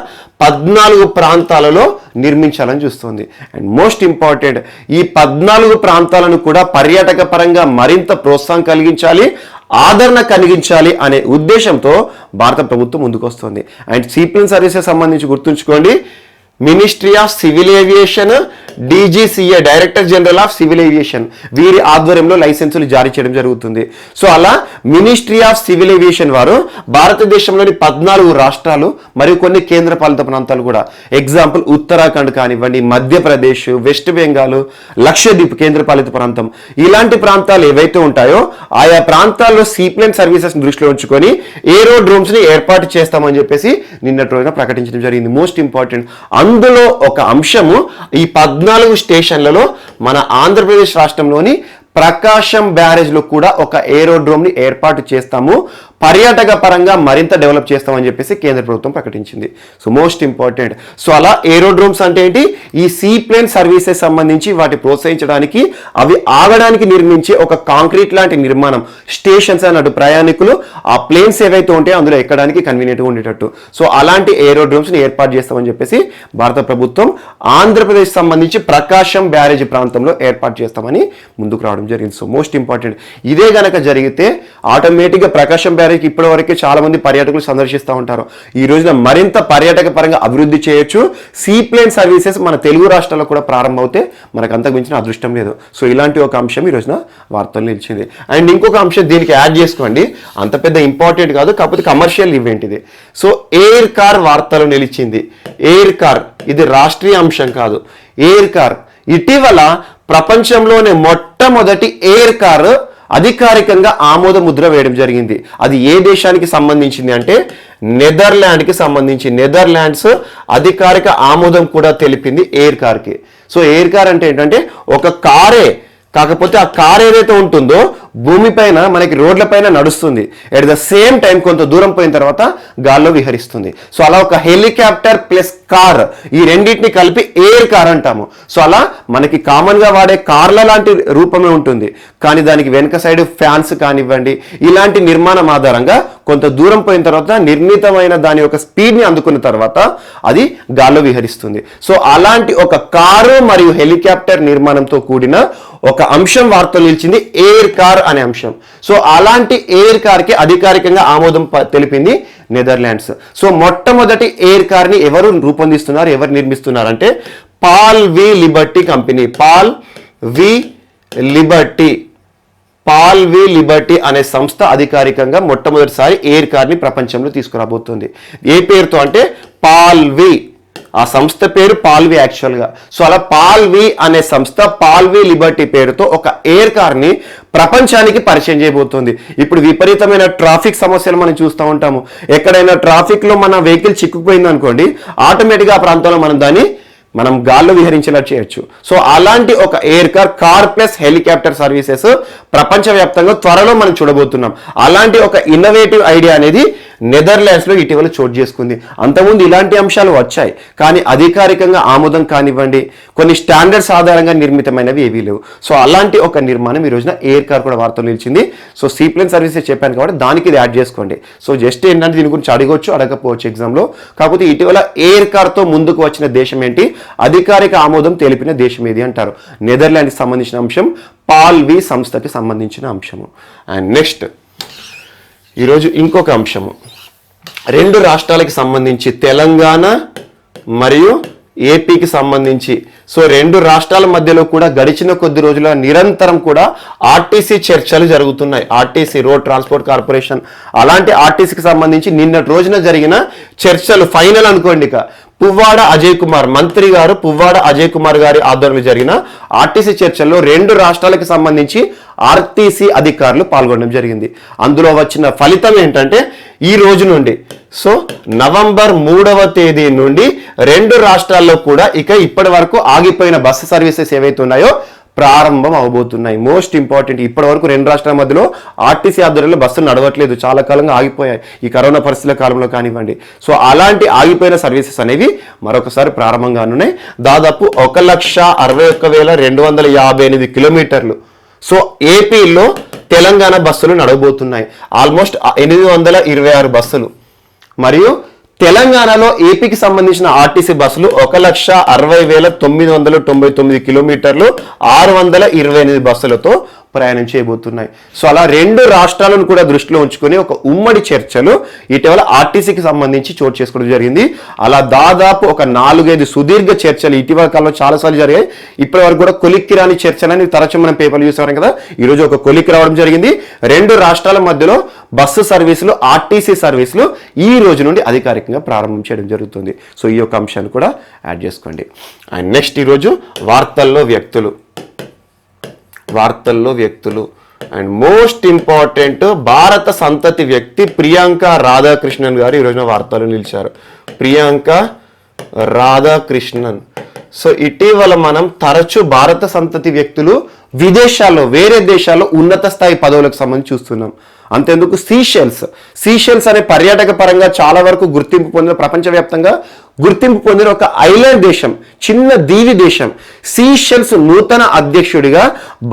14 ప్రాంతాలలో నిర్మించాలని చూస్తుంది. అండ్ మోస్ట్ ఇంపార్టెంట్ ఈ 14 ప్రాంతాలను కూడా పర్యాటక పరంగా మరింత ప్రోత్సాహం కలిగించాలి, ఆదరణ కలిగించాలి అనే ఉద్దేశంతో భారత ప్రభుత్వం ముందుకు వస్తుంది. అండ్ సీప్లేన్ సర్వీసెస్ సంబంధించి గుర్తుంచుకోండి, ministry of civil aviation, DGCA, director general of civil aviation, వీరి ఆధ్వర్యంలో లైసెన్సులు జారీ చేయడం జరుగుతుంది. సో అలా మినిస్ట్రీ ఆఫ్ సివిల్ ఏవియేషన్ వారు భారతదేశంలోని 14 రాష్ట్రాలు మరియు కొన్ని కేంద్ర పాలిత ప్రాంతాలు కూడా, ఎగ్జాంపుల్ ఉత్తరాఖండ్ కానివ్వండి, మధ్యప్రదేశ్, వెస్ట్ బెంగాల్, లక్షద్వీప్ కేంద్ర పాలిత ప్రాంతం, ఇలాంటి ప్రాంతాలు ఏవైతే ఉంటాయో ఆయా ప్రాంతాల్లో సీప్లేన్ సర్వీసెస్ దృష్టిలో ఉంచుకొని ఏరోడ్రోమ్స్ ని ఏర్పాటు చేస్తామని చెప్పేసి నిన్నటి రోజున ప్రకటించడం జరిగింది. మోస్ట్ ఇంపార్టెంట్ అందులో ఒక అంశము, ఈ 14 స్టేషన్లలో మన ఆంధ్రప్రదేశ్ రాష్ట్రంలోని ప్రకాశం బ్యారేజ్ లో కూడా ఒక ఏరోడ్రోమ్ ని ఏర్పాటు చేస్తాము, పర్యాటక పరంగా మరింత డెవలప్ చేస్తామని చెప్పేసి కేంద్ర ప్రభుత్వం ప్రకటించింది. So most important. సో అలా ఏరోడ్రోమ్స్ అంటే ఏంటి? ఈ సీ ప్లేన్ సర్వీసెస్ సంబంధించి వాటి ప్రోత్సహించడానికి, అవి ఆగడానికి నిర్మించే ఒక కాంక్రీట్ లాంటి నిర్మాణం, స్టేషన్స్ అన్నట్టు. ప్రయాణికులు ఆ ప్లేన్స్ ఏవైతే ఉంటాయో అందులో ఎక్కడానికి కన్వీనియంట్గా ఉండేటట్టు. సో అలాంటి ఏరోడ్రోమ్స్ ని ఏర్పాటు చేస్తామని చెప్పేసి భారత ప్రభుత్వం ఆంధ్రప్రదేశ్ సంబంధించి ప్రకాశం బ్యారేజ్ ప్రాంతంలో ఏర్పాటు చేస్తామని ముందుకు రావడం జరిగింది. So most important. ఇదే గనక జరిగితే ఆటోమేటిక్గా ప్రకాశం బ్యారేజ్ ఇప్పటి వరకే చాలా మంది పర్యాటకులు సందర్శిస్తూ ఉంటారు. ఈ రోజున మరింత పర్యాటక పరంగా అభివృద్ధి చేయొచ్చు. సీ ప్లేన్ సర్వీసెస్ మన తెలుగు రాష్ట్రాల్లో కూడా ప్రారంభమవుతే మనకు అంతకు మించిన అదృష్టం లేదు. సో ఇలాంటి ఒక అంశం ఈ రోజున వార్తలు నిలిచింది. అండ్ ఇంకొక అంశం దీనికి యాడ్ చేసుకోండి, అంత పెద్ద ఇంపార్టెంట్ కాదు, కాకపోతే కమర్షియల్ ఈవెంట్ ఇది. సో ఎయిర్ కార్ వార్తలు నిలిచింది. ఎయిర్ కార్ ఇది రాష్ట్రీయ అంశం కాదు. ఎయిర్ కార్ ఇటీవల ప్రపంచంలోనే మొట్టమొదటి ఎయిర్ కార్ అధికారికంగా ఆమోద ముద్ర వేయడం జరిగింది. అది ఏ దేశానికి సంబంధించింది అంటే నెదర్లాండ్కి సంబంధించి. నెదర్లాండ్స్ అధికారిక ఆమోదం కూడా తెలిపింది ఎయిర్ కార్కి. సో ఎయిర్ కార్ అంటే ఏంటంటే ఒక కారే, కాకపోతే ఆ కార్ ఏదైతే ఉంటుందో భూమిపైన మనకి రోడ్లపైన నడుస్తుంది, ఎట్ ద సేమ్ టైం కొంత దూరం పోయిన తర్వాత గాల్లో విహరిస్తుంది. సో అలా ఒక హెలికాప్టర్ ప్లస్ కార్, ఈ రెండింటిని కలిపి ఎయిర్ కార్ అంటాము. సో అలా మనకి కామన్ గా వాడే కార్ల లాంటి రూపమే ఉంటుంది, కానీ దానికి వెనక సైడ్ ఫ్యాన్స్ కానివ్వండి, ఇలాంటి నిర్మాణం ఆధారంగా కొంత దూరం పోయిన తర్వాత నిర్ణీతమైన దాని యొక్క స్పీడ్ ని అందుకున్న తర్వాత అది గాల్లో విహరిస్తుంది. సో అలాంటి ఒక కారు మరియు హెలికాప్టర్ నిర్మాణంతో కూడిన ఒక అంశం వార్తలు నిలిచింది, ఎయిర్ కార్ అనే అంశం. సో అలాంటి ఎయిర్ కార్ కి అధికారికంగా ఆమోదం తెలిపింది నెదర్లాండ్స్. సో మొట్టమొదటి ఎయిర్ కార్ ని ఎవరు రూపొందిస్తున్నారు, ఎవరు నిర్మిస్తున్నారు అంటే పాల్ వి లిబర్టీ కంపెనీ. పాల్ వి లిబర్టీ అనే సంస్థ అధికారికంగా మొట్టమొదటిసారి ఎయిర్ కార్ ని ప్రపంచంలో తీసుకురాబోతుంది. ఏ పేరుతో అంటే పాల్ వి. ఆ సంస్థ పేరు పాల్వి యాక్చువల్ గా. సో అలా పాల్వి అనే సంస్థ పాల్వి లిబర్టీ పేరుతో ఒక ఎయిర్ కార్ ని ప్రపంచానికి పరిచయం చేయబోతుంది. ఇప్పుడు విపరీతమైన ట్రాఫిక్ సమస్యలు మనం చూస్తూ ఉంటాము. ఎక్కడైనా ట్రాఫిక్ లో మన వెహికల్ చిక్కుపోయింది అనుకోండి, ఆటోమేటిక్గా ఆ ప్రాంతంలో మనం గాల్లో విహరించేలా చేయొచ్చు. సో అలాంటి ఒక air car plus helicopter services ప్రపంచవ్యాప్తంగా త్వరలో మనం చూడబోతున్నాం. అలాంటి ఒక ఇన్నోవేటివ్ ఐడియా అనేది నెదర్లాండ్స్ లో ఇటీవల చోటు చేసుకుంది. అంతకుముందు ఇలాంటి అంశాలు వచ్చాయి, కానీ అధికారికంగా ఆమోదం కానివ్వండి, కొన్ని స్టాండర్డ్స్ ఆధారంగా నిర్మితమైనవి ఏవీ లేవు. సో అలాంటి ఒక నిర్మాణం ఈ రోజున ఎయిర్ కార్ కూడా వార్తలు నిలిచింది. సో సీ ప్లేన్ సర్వీసెస్ చెప్పాను కాబట్టి దానికి ఇది యాడ్ చేసుకోండి. సో జస్ట్ ఏంటంటే దీని గురించి అడగవచ్చు, అడగకపోవచ్చు ఎగ్జామ్లో. కాకపోతే ఇటీవల ఎయిర్ కార్తో ముందుకు వచ్చిన దేశం ఏంటి, అధికారిక ఆమోదం తెలిపిన దేశం ఏది అంటారు. నెదర్లాండ్కి సంబంధించిన అంశం, పాల్వి సంస్థకి సంబంధించిన అంశము. అండ్ నెక్స్ట్ ఈరోజు ఇంకొక అంశము, రెండు రాష్ట్రాలకు సంబంధించి తెలంగాణ మరియు ఏపీకి సంబంధించి. సో రెండు రాష్ట్రాల మధ్యలో కూడా గడిచిన కొద్ది రోజుల నిరంతరం కూడా ఆర్టీసీ చర్చలు జరుగుతున్నాయి. ఆర్టీసీ, రోడ్ ట్రాన్స్పోర్ట్ కార్పొరేషన్, అలాంటి ఆర్టీసీకి సంబంధించి నిన్నటి రోజున జరిగిన చర్చలు ఫైనల్ అనుకోండి. ఇక పువ్వాడ అజయ్ కుమార్ మంత్రి గారు, పువ్వాడ అజయ్ కుమార్ గారి ఆధ్వర్యంలో జరిగిన ఆర్టీసీ చర్చల్లో రెండు రాష్ట్రాలకు సంబంధించి ఆర్టీసీ అధికారులు పాల్గొనడం జరిగింది. అందులో వచ్చిన ఫలితం ఏంటంటే ఈ రోజు నుండి, సో నవంబర్ 3వ తేదీ నుండి రెండు రాష్ట్రాల్లో కూడా ఇప్పటి వరకు ఆగిపోయిన బస్సు సర్వీసెస్ ఏవైతే ఉన్నాయో ప్రారంభం అవబోతున్నాయి. మోస్ట్ ఇంపార్టెంట్, ఇప్పటి వరకు రెండు రాష్ట్రాల మధ్యలో ఆర్టీసీ ఆధ్వర్యంలో బస్సులు నడవట్లేదు, చాలా కాలంగా ఆగిపోయాయి ఈ కరోనా పరిస్థితుల కాలంలో కానివ్వండి. సో అలాంటి ఆగిపోయిన సర్వీసెస్ అనేవి మరొకసారి ప్రారంభంగా ఉన్నాయి. దాదాపు 1,61,258 కిలోమీటర్లు. సో ఏపీలో తెలంగాణ బస్సులు నడవబోతున్నాయి. ఆల్మోస్ట్ 826 బస్సులు. మరియు తెలంగాణలో ఏపీకి సంబంధించిన ఆర్టీసీ బస్సులు 1,60,999 కిలోమీటర్లు 628 బస్సులతో ప్రయాణం చేయబోతున్నాయి. సో అలా రెండు రాష్ట్రాలను కూడా దృష్టిలో ఉంచుకొని ఒక ఉమ్మడి చర్చలు ఇటీవల ఆర్టీసీకి సంబంధించి చోటు చేసుకోవడం జరిగింది. అలా దాదాపు ఒక 4-5 సుదీర్ఘ చర్చలు ఇటీవల కాలంలో చాలాసార్లు జరిగాయి. ఇప్పటి వరకు కూడా కొలిక్కి రాని చర్చలని తరచు మనం పేపర్లు చూసాం కదా, ఈరోజు ఒక కొలిక్కి రావడం జరిగింది. రెండు రాష్ట్రాల మధ్యలో బస్సు సర్వీసులు, ఆర్టీసీ సర్వీసులు ఈ రోజు నుండి అధికారికంగా ప్రారంభం చేయడం జరుగుతుంది. సో ఈ యొక్క అంశాన్ని కూడా యాడ్ చేసుకోండి. అండ్ నెక్స్ట్ ఈరోజు వార్తల్లో వ్యక్తులు అండ్ మోస్ట్ ఇంపార్టెంట్ భారత సంతతి వ్యక్తి ప్రియాంక రాధాకృష్ణన్ గారు ఈ రోజున వార్తల్లో నిలిచారు. ప్రియాంక రాధాకృష్ణన్ సో ఇటీవల మనం తరచూ భారత సంతతి వ్యక్తులు విదేశాల్లో వేరే దేశాల్లో ఉన్నత స్థాయి పదవులకు సంబంధించి చూస్తున్నాం. అంతెందుకు సీషెల్స్ అనే పర్యాటక పరంగా చాలా వరకు గుర్తింపు పొందిన, ప్రపంచవ్యాప్తంగా గుర్తింపు పొందిన ఒక ఐలాండ్ దేశం, చిన్న దీవి దేశం. సీషెల్స్ నూతన అధ్యక్షుడిగా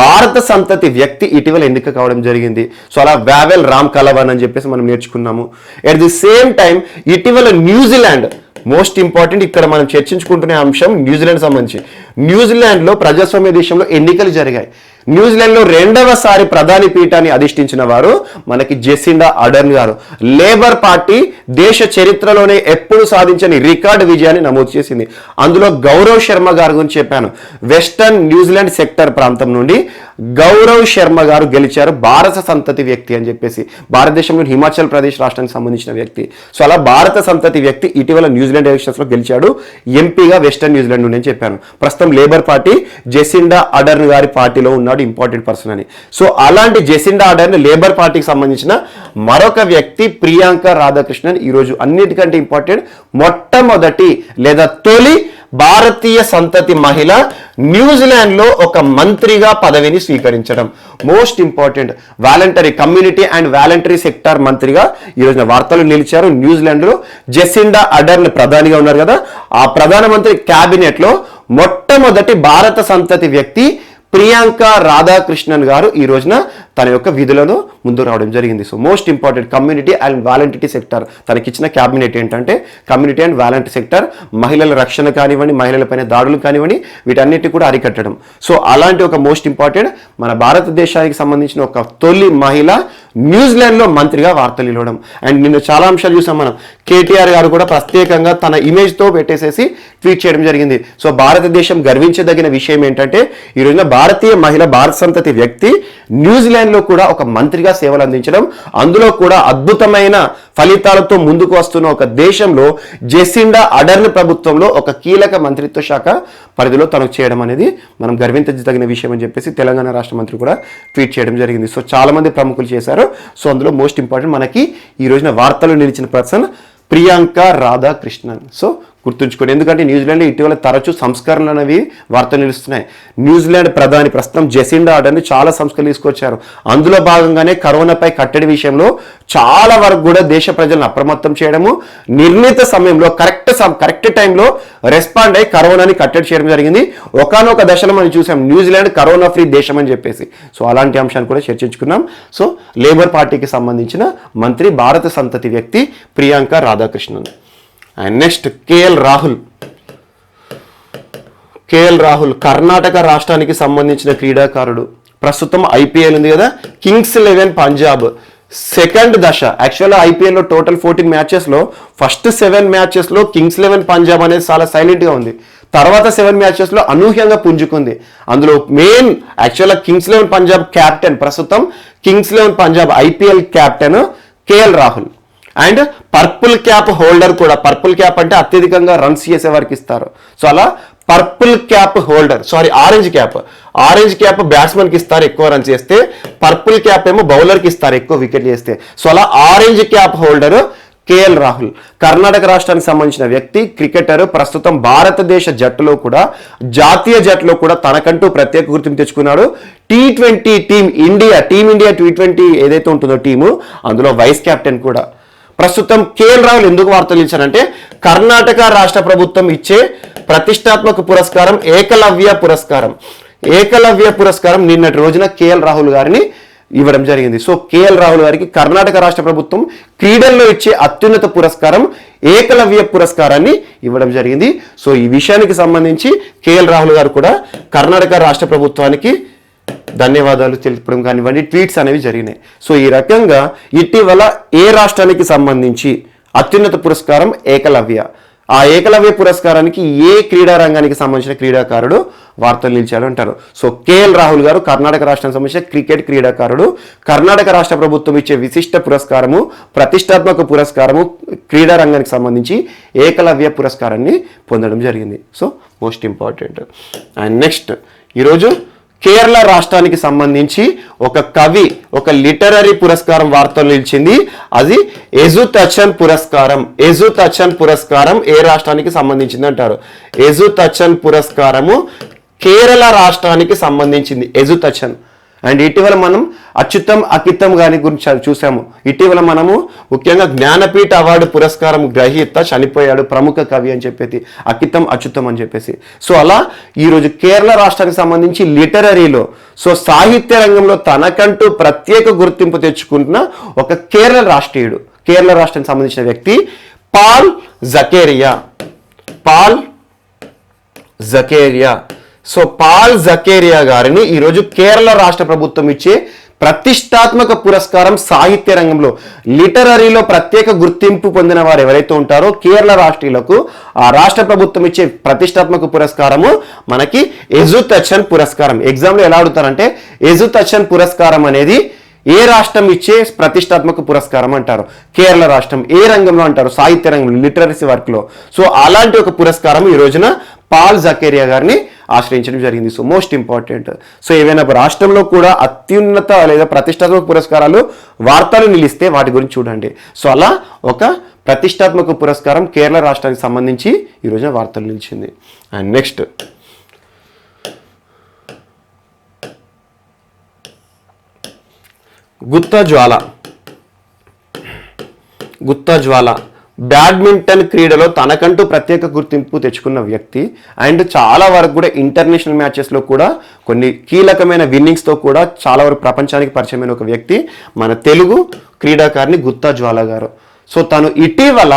భారత సంతతి వ్యక్తి ఇటీవల ఎన్నిక కావడం జరిగింది. సో అలా వావెల్ రామ్ కలవాన్ అని చెప్పేసి మనం నేర్చుకున్నాము. ఎట్ ది సేమ్ టైం ఇటీవల న్యూజిలాండ్, మోస్ట్ ఇంపార్టెంట్ ఇక్కడ మనం చర్చించుకుంటున్న అంశం న్యూజిలాండ్ సంబంధించి. న్యూజిలాండ్లో ప్రజాస్వామ్య దేశంలో ఎన్నికలు జరిగాయి. న్యూజిలాండ్లో రెండవసారి ప్రధాని పీఠాన్ని అధిష్ఠించిన వారు మనకి జెసిండా అడర్న్ గారు. లేబర్ పార్టీ దేశ చరిత్రలోనే ఎప్పుడు సాధించని రికార్డు విజయాన్ని నమోదు చేసింది. అందులో గౌరవ్ శర్మ గారి గురించి చెప్పాను. వెస్టర్న్ న్యూజిలాండ్ సెక్టర్ ప్రాంతం నుండి గౌరవ్ శర్మ గారు గెలిచారు. భారత సంతతి వ్యక్తి అని చెప్పేసి, భారతదేశంలో హిమాచల్ ప్రదేశ్ రాష్ట్రానికి సంబంధించిన వ్యక్తి. సో అలా భారత సంతతి వ్యక్తి ఇటీవల న్యూజిలాండ్ ఎలక్షన్స్ లో గెలిచాడు, ఎంపీగా వెస్టర్న్ న్యూజిలాండ్ నుండి అని చెప్పాను. ప్రస్తుతం లేబర్ పార్టీ జెసిండా అడర్న్ గారి పార్టీలో ఉన్నాడు, ఇంపార్టెంట్ పర్సన్ అని. సో అలాంటి జెసిండా అడర్న్ లేబర్ పార్టీకి సంబంధించిన మరొక వ్యక్తి ప్రియాంక రాధాకృష్ణన్. ఈరోజు అన్నిటికంటే ఇంపార్టెంట్, మొట్టమొదటి లేదా తొలి భారతీయ సంతతి మహిళ న్యూజిలాండ్ లో ఒక మంత్రిగా పదవిని స్వీకరించడం. Most important, voluntary community and voluntary sector మంత్రిగా ఈ రోజున వార్తలు నిలిచారు. న్యూజిలాండ్ లో జెసిండా అడర్న్ ప్రధానిగా ఉన్నారు కదా, ఆ ప్రధానమంత్రి క్యాబినెట్ లో మొట్టమొదటి భారత సంతతి వ్యక్తి ప్రియాంక రాధాకృష్ణన్ గారు ఈ రోజున తన యొక్క విధులను ముందు రావడం జరిగింది. So most important, community and voluntary sector. తనకిచ్చిన క్యాబినెట్ ఏంటంటే కమ్యూనిటీ అండ్ వాలంటరీ సెక్టర్, మహిళల రక్షణ కానివ్వండి, మహిళలపైన దాడులు కానివ్వండి, వీటన్నిటి కూడా అరికట్టడం. సో అలాంటి ఒక మోస్ట్ ఇంపార్టెంట్ మన భారతదేశానికి సంబంధించిన ఒక తొలి మహిళ న్యూజిలాండ్ లో మంత్రిగా వార్తలు ఇవ్వడం. అండ్ నిన్న చాలా అంశాలు చూసాం మనం. కేటీఆర్ గారు కూడా ప్రత్యేకంగా తన ఇమేజ్ తో పెట్టేసేసి ట్వీట్ చేయడం జరిగింది. సో భారతదేశం గర్వించదగిన విషయం ఏంటంటే ఈ రోజున భారతీయ మహిళ, భారత సంతతి వ్యక్తి న్యూజిలాండ్ లో కూడా ఒక మంత్రిగా సేవలు అందించడం, అందులో కూడా అద్భుతమైన ఫలితాలతో ముందుకు వస్తున్న ఒక దేశంలో జెసిండా అడర్న్ ప్రభుత్వంలో ఒక కీలక మంత్రిత్వ శాఖ పరిధిలో తనకు చేయడం అనేది మనం గర్వించదగిన విషయం అని చెప్పేసి తెలంగాణ రాష్ట్ర మంత్రి కూడా ట్వీట్ చేయడం జరిగింది. సో చాలా మంది ప్రముఖులు చేశారు. సో అందులో మోస్ట్ ఇంపార్టెంట్ మనకి ఈ రోజున వార్తలు నిలిచిన పర్సన్ ప్రియాంక రాధాకృష్ణన్. సో గుర్తుంచుకోండి, ఎందుకంటే న్యూజిలాండ్ ఇటీవల తరచూ సంస్కరణలు అనేవి వార్తలు నిలుస్తున్నాయి. న్యూజిలాండ్ ప్రధాని ప్రస్తుతం జెసిండా అడర్న్ చాలా సంస్కరణలు తీసుకొచ్చారు. అందులో భాగంగానే కరోనాపై కట్టడి విషయంలో చాలా వరకు కూడా దేశ ప్రజలను అప్రమత్తం చేయడము, నిర్ణీత సమయంలో కరెక్ట్ టైంలో రెస్పాండ్ అయ్యి కరోనాని కట్టడి చేయడం జరిగింది. ఒకానొక దశలో మనం చూసాం న్యూజిలాండ్ కరోనా ఫ్రీ దేశం అని చెప్పేసి. సో అలాంటి అంశాన్ని కూడా చర్చించుకున్నాం. సో లేబర్ పార్టీకి సంబంధించిన మంత్రి భారత సంతతి వ్యక్తి Priyanka Radhakrishnan. And next KL Rahul Karnataka రాష్ట్రానికి సంబంధించిన క్రీడాకారుడు. ప్రస్తుతం ఐపీఎల్ ఉంది కదా, కింగ్స్ 11 పంజాబ్ సెకండ్ దశ. యాక్చువల్గా ఐపీఎల్లో టోటల్ 14 మ్యాచెస్లో ఫస్ట్ 7 మ్యాచెస్లో కింగ్స్ 11 పంజాబ్ అనేది చాలా సైలెంట్గా ఉంది. తర్వాత 7 మ్యాచెస్లో అనూహ్యంగా పుంజుకుంది. అందులో మెయిన్ యాక్చువల్గా కింగ్స్ 11 పంజాబ్ క్యాప్టెన్, ప్రస్తుతం kings 11 Punjab IPL captain KL Rahul. And purple cap holder కూడా. పర్పుల్ క్యాప్ అంటే అత్యధికంగా రన్స్ చేసే వారికి ఇస్తారు. సో అలా purple cap holder, orange cap బ్యాట్స్మెన్కి ఇస్తారు ఎక్కువ రన్స్ చేస్తే, పర్పుల్ క్యాప్ ఏమో బౌలర్కి ఇస్తారు ఎక్కువ వికెట్ చేస్తే. సో అలా orange cap holder KL Rahul Karnataka రాష్ట్రానికి సంబంధించిన వ్యక్తి, క్రికెటర్. ప్రస్తుతం భారతదేశ జట్టులో కూడా, జాతీయ జట్టులో కూడా తనకంటూ ప్రత్యేక గుర్తింపు తెచ్చుకున్నాడు. T20 టీమిండియా T20 ఏదైతే ఉంటుందో టీము, అందులో వైస్ కెప్టెన్ కూడా. ప్రస్తుతం కేఎల్ రాహుల్ ఎందుకు వార్తలు ఇచ్చారంటే కర్ణాటక రాష్ట్ర ప్రభుత్వం ఇచ్చే ప్రతిష్టాత్మక పురస్కారం ఏకలవ్య పురస్కారం నిన్నటి రోజున కేఎల్ రాహుల్ గారిని ఇవ్వడం జరిగింది. సో కేఎల్ రాహుల్ గారికి కర్ణాటక రాష్ట్ర ప్రభుత్వం క్రీడల్లో ఇచ్చే అత్యున్నత పురస్కారం ఏకలవ్య పురస్కారాన్ని ఇవ్వడం జరిగింది. సో ఈ విషయానికి సంబంధించి కేఎల్ రాహుల్ గారు కూడా కర్ణాటక రాష్ట్ర ప్రభుత్వానికి ధన్యవాదాలు తెలపడం కానివ్వండి, ట్వీట్స్ అనేవి జరిగినాయి. సో ఈ రకంగా ఇటీవల ఏ రాష్ట్రానికి సంబంధించి అత్యున్నత పురస్కారం ఏకలవ్య, ఆ ఏకలవ్య పురస్కారానికి ఏ క్రీడా రంగానికి సంబంధించిన క్రీడాకారుడు వార్తలు నిలిచాడు అంటారు. సో కేఎల్ రాహుల్ గారు కర్ణాటక రాష్ట్రానికి సంబంధించిన క్రికెట్ క్రీడాకారుడు. కర్ణాటక రాష్ట్ర ప్రభుత్వం ఇచ్చే విశిష్ట పురస్కారము, ప్రతిష్టాత్మక పురస్కారము క్రీడా రంగానికి సంబంధించి ఏకలవ్య పురస్కారాన్ని పొందడం జరిగింది. So most important. And next ఈరోజు కేరళ రాష్ట్రానికి సంబంధించి ఒక కవి, ఒక లిటరరీ పురస్కారం వార్తలు నిలిచింది. అది ఎజుతచన్ పురస్కారం. ఎజుతచన్ పురస్కారం ఏ రాష్ట్రానికి సంబంధించింది అంటారు? ఎజుతచన్ పురస్కారము కేరళ రాష్ట్రానికి సంబంధించింది. ఎజుతచన్. అండ్ ఇటీవల మనం అచ్యుతం అకితం గారి గురించి చూసాము. ఇటీవల మనము ముఖ్యంగా జ్ఞానపీఠ అవార్డు పురస్కారం గ్రహీత చనిపోయాడు, ప్రముఖ కవి అని చెప్పేసి, అకితం అచ్యుతం అని చెప్పేసి. సో అలా ఈరోజు కేరళ రాష్ట్రానికి సంబంధించి లిటరరీలో, సో సాహిత్య రంగంలో తనకంటూ ప్రత్యేక గుర్తింపు తెచ్చుకుంటున్న ఒక కేరళ రాష్ట్రీయుడు, కేరళ రాష్ట్రానికి సంబంధించిన వ్యక్తి పాల్ జకేరియా. పాల్ జకేరియా. సో పాల్ జకేరియా గారిని ఈరోజు కేరళ రాష్ట్ర ప్రభుత్వం ఇచ్చే ప్రతిష్టాత్మక పురస్కారం, సాహిత్య రంగంలో లిటరరీలో ప్రత్యేక గుర్తింపు పొందిన వారు ఎవరైతే ఉంటారో కేరళ రాష్ట్రీయులకు ఆ రాష్ట్ర ప్రభుత్వం ఇచ్చే ప్రతిష్టాత్మక పురస్కారము మనకి ఎజుతచన్ పురస్కారం. ఎగ్జామ్లో ఎలా అడుగుతారంటే ఎజుతచన్ పురస్కారం అనేది ఏ రాష్ట్రం ఇచ్చే ప్రతిష్టాత్మక పురస్కారం అంటారు? కేరళ రాష్ట్రం. ఏ రంగంలో అంటారు? సాహిత్య రంగంలో, లిటరసీ వర్క్ లో. సో అలాంటి ఒక పురస్కారం ఈ రోజున పాల్ జకేరియా గారిని ఆశ్రయించడం జరిగింది. So most important. సో ఏవైనా రాష్ట్రంలో కూడా అత్యున్నత లేదా ప్రతిష్టాత్మక పురస్కారాలు వార్తలు నిలిస్తే వాటి గురించి చూడండి. సో అలా ఒక ప్రతిష్టాత్మక పురస్కారం కేరళ రాష్ట్రానికి సంబంధించి ఈ రోజున వార్తలు నిలిచింది. And next Gutta Jwala. Gutta Jwala badminton క్రీడలో తనకంటూ ప్రత్యేక గుర్తింపు తెచ్చుకున్న వ్యక్తి. అండ్ చాలా వరకు కూడా ఇంటర్నేషనల్ మ్యాచెస్లో కూడా కొన్ని కీలకమైన విన్నింగ్స్తో కూడా చాలా వరకు ప్రపంచానికి పరిచయమైన ఒక వ్యక్తి మన తెలుగు క్రీడాకారిణి గుత్తా జ్వాల గారు. సో తను ఇటీవల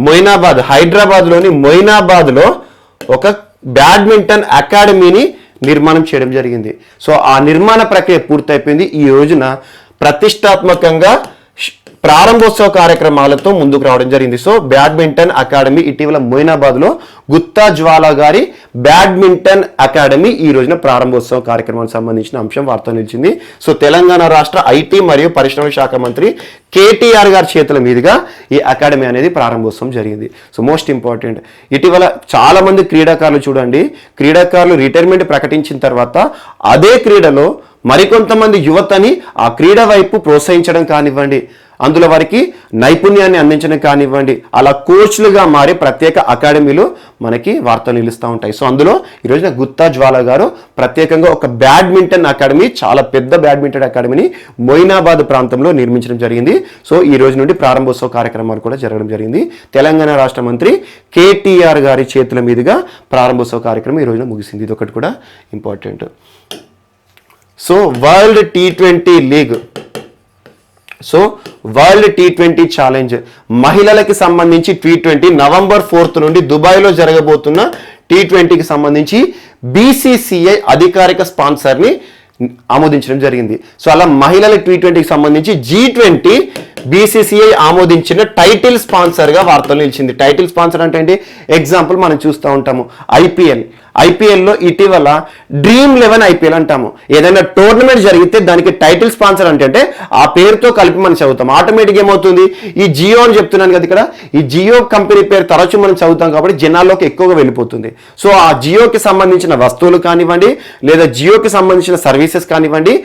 మొయినాబాద్, హైదరాబాద్లోని మొయినాబాద్లో ఒక బ్యాడ్మింటన్ అకాడమీని నిర్మాణం చేయడం జరిగింది. సో ఆ నిర్మాణ ప్రక్రియ పూర్తయిపోయింది. ఈ రోజున ప్రతిష్టాత్మకంగా ప్రారంభోత్సవ కార్యక్రమాలతో ముందుకు రావడం జరిగింది. సో బ్యాడ్మింటన్ అకాడమీ ఇటీవల మొయినాబాద్లో గుత్తా జ్వాల గారి బ్యాడ్మింటన్ అకాడమీ ఈ రోజున ప్రారంభోత్సవ కార్యక్రమానికి సంబంధించిన అంశం వార్త నిలిచింది. సో తెలంగాణ రాష్ట్ర ఐటీ మరియు పరిశ్రమల శాఖ మంత్రి కేటీఆర్ గారి చేతుల మీదుగా ఈ అకాడమీ అనేది ప్రారంభోత్సవం జరిగింది. So most important. ఇటీవల చాలా మంది క్రీడాకారులు చూడండి, క్రీడాకారులు రిటైర్మెంట్ ప్రకటించిన తర్వాత అదే క్రీడలో మరికొంతమంది యువతని ఆ క్రీడ వైపు ప్రోత్సహించడం కానివ్వండి, అందులో వారికి నైపుణ్యాన్ని అందించడం కానివ్వండి, అలా కోచ్లుగా మారి ప్రత్యేక అకాడమీలు మనకి వార్తలు నిలుస్తూ ఉంటాయి. సో అందులో ఈరోజున గుత్తా జ్వాల గారు ప్రత్యేకంగా ఒక బ్యాడ్మింటన్ అకాడమీ, చాలా పెద్ద బ్యాడ్మింటన్ అకాడమీని మొయినాబాద్ ప్రాంతంలో నిర్మించడం జరిగింది. సో ఈ రోజు నుండి ప్రారంభోత్సవ కార్యక్రమాలు కూడా జరగడం జరిగింది. తెలంగాణ రాష్ట్ర మంత్రి కేటీఆర్ గారి చేతుల మీదుగా ప్రారంభోత్సవ కార్యక్రమం ఈ రోజున ముగిసింది. ఇది ఒకటి కూడా important. So world T20 league, so world T20 challenge మహిళలకి సంబంధించి T20 నవంబర్ 4 నుండి దుబాయ్లో జరగబోతున్న T20కి సంబంధించి BCCI అధికారిక స్పాన్సర్ని ఆమోదించడం జరిగింది. సో అలా మహిళల T20కి సంబంధించి G20 BCCI ఆమోదించిన టైటిల్ స్పాన్సర్గా వార్తలు నిలిచింది. టైటిల్ స్పాన్సర్ అంటే ఏంటి? ఎగ్జాంపుల్ మనం చూస్తూ ఉంటాము ఐపీఎల్లో ఇటీవల Dream11 IPL అంటాము. ఏదైనా టోర్నమెంట్ జరిగితే దానికి టైటిల్ స్పాన్సర్ అంటే ఆ పేరుతో కలిపి మనం చదువుతాం. ఆటోమేటిక్ ఏమవుతుంది, ఈ జియో అని చెప్తున్నాను కదా ఇక్కడ, ఈ జియో కంపెనీ పేరు తరచు మనం చదువుతాం కాబట్టి జనాల్లోకి ఎక్కువగా వెళ్ళిపోతుంది. సో ఆ జియోకి సంబంధించిన వస్తువులు కానివ్వండి, లేదా జియోకి సంబంధించిన సర్వీసెస్ కానివ్వండి,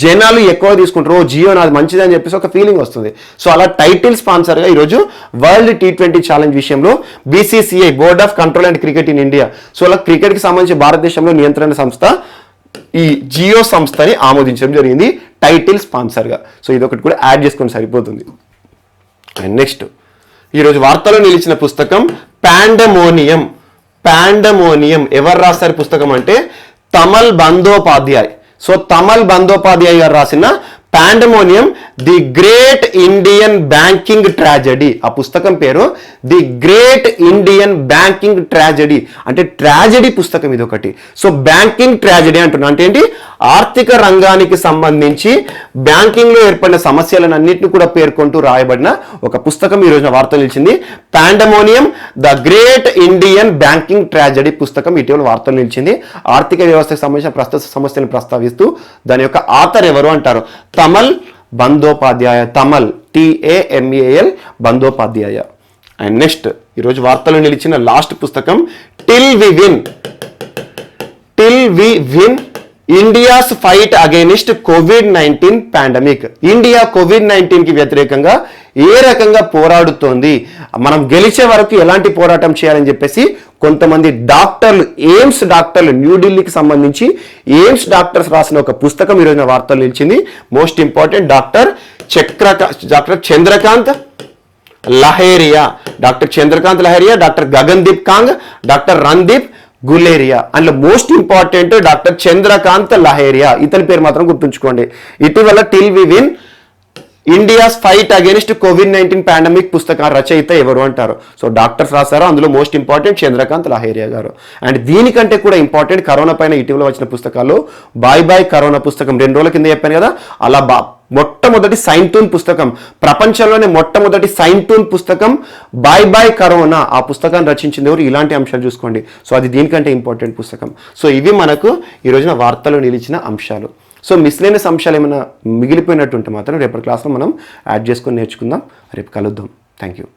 జనాలు ఎక్కువ తీసుకుంటారు. జియో నాది మంచిది అని చెప్పేసి ఒక ఫీలింగ్ వస్తుంది. సో అలా టైటిల్ స్పాన్సర్గా ఈరోజు వరల్డ్ T20 ఛాలెంజ్ విషయంలో BCCI, board of control and cricket in India, so అలా క్రికెట్కి సంబంధించి భారతదేశంలో నియంత్రణ సంస్థ ఈ జియో సంస్థని ఆమోదించడం జరిగింది టైటిల్ స్పాన్సర్గా. సో ఇదొకటి కూడా యాడ్ చేసుకొని సరిపోతుంది. అండ్ నెక్స్ట్ ఈరోజు వార్తలో నిలిచిన పుస్తకం పాండమోనియం. ఎవరు రాస్తారు పుస్తకం అంటే తమల్ బందోపాధ్యాయ్. సో తమల్ బందోపాధ్యాయ్ గారు రాసిన pandemonium the great Indian banking tragedy. ఆ పుస్తకం పేరు the great Indian banking tragedy. అంటే ట్రాజెడీ పుస్తకం ఇది ఒకటి. సో బ్యాంకింగ్ ట్రాజెడీ అంటున్నా అంటే ఏంటి? ఆర్థిక రంగానికి సంబంధించి బ్యాంకింగ్లో ఏర్పడిన సమస్యలను అన్నింటినీ కూడా పేర్కొంటూ రాయబడిన ఒక పుస్తకం ఈ రోజున వార్తలు నిలిచింది. Pandemonium the great Indian banking tragedy పుస్తకం ఇటీవల వార్తలు నిలిచింది. ఆర్థిక వ్యవస్థకు సంబంధించిన ప్రస్తుత సమస్యలను ప్రస్తావిస్తూ దాని యొక్క ఆథర్ ఎవరు అంటారు? Tamal Bandopadhyay. Tamal TAMAL Bandopadhyay. And next ఈరోజు వార్తలు నిలిచిన లాస్ట్ పుస్తకం till we win India's fight against COVID-19 pandemic. India COVID-19 కి వ్యతిరేకంగా ఏ రకంగా పోరాడుతోంది, మనం గెలిచే వరకు ఎలాంటి పోరాటం చేయాలని చెప్పేసి కొంతమంది డాక్టర్లు, ఎయిమ్స్ డాక్టర్లు, న్యూఢిల్లీకి సంబంధించి ఎయిమ్స్ డాక్టర్స్ రాసిన ఒక పుస్తకం ఈరోజున వార్తలు నిలిచింది. Most important doctor Chandrakant Lahariya, doctor Gagandeep Kang, doctor Randeep Guleria. అందులో most important doctor Chandrakant Lahariya, ఇతని పేరు మాత్రం గుర్తుంచుకోండి. ఇటీవల till we win India's fight against కోవిడ్-19 పాండమిక్ పుస్తక రచయిత ఎవరు అంటారు. సో డాక్టర్స్ రాశారు, అందులో మోస్ట్ ఇంపార్టెంట్ చంద్రకాంత్ లహేరియా గారు. అండ్ దీనికంటే కూడా ఇంపార్టెంట్ కరోనా పైన ఇటీవల వచ్చిన పుస్తకాల్లో బాయ్ కరోనా పుస్తకం 2 రోజుల కింద చెప్పాను కదా, అలా మొట్టమొదటి సైంటూన్ పుస్తకం, ప్రపంచంలోనే మొట్టమొదటి సైంటూన్ పుస్తకం బాయ్ కరోనా. ఆ పుస్తకాన్ని రచించింది ఎవరు, ఇలాంటి అంశాలు చూసుకోండి. సో అది దీనికంటే ఇంపార్టెంట్ పుస్తకం. సో ఇవి మనకు ఈ రోజున వార్తలు నిలిచిన అంశాలు. సో మిస్లేనియస్ అంశాలు ఏమైనా మిగిలిపోయినట్టుంటే మాత్రం రేపటి క్లాస్లో మనం యాడ్ చేసుకొని నేర్చుకుందాం. రేపు కలుద్దాం. Thank you.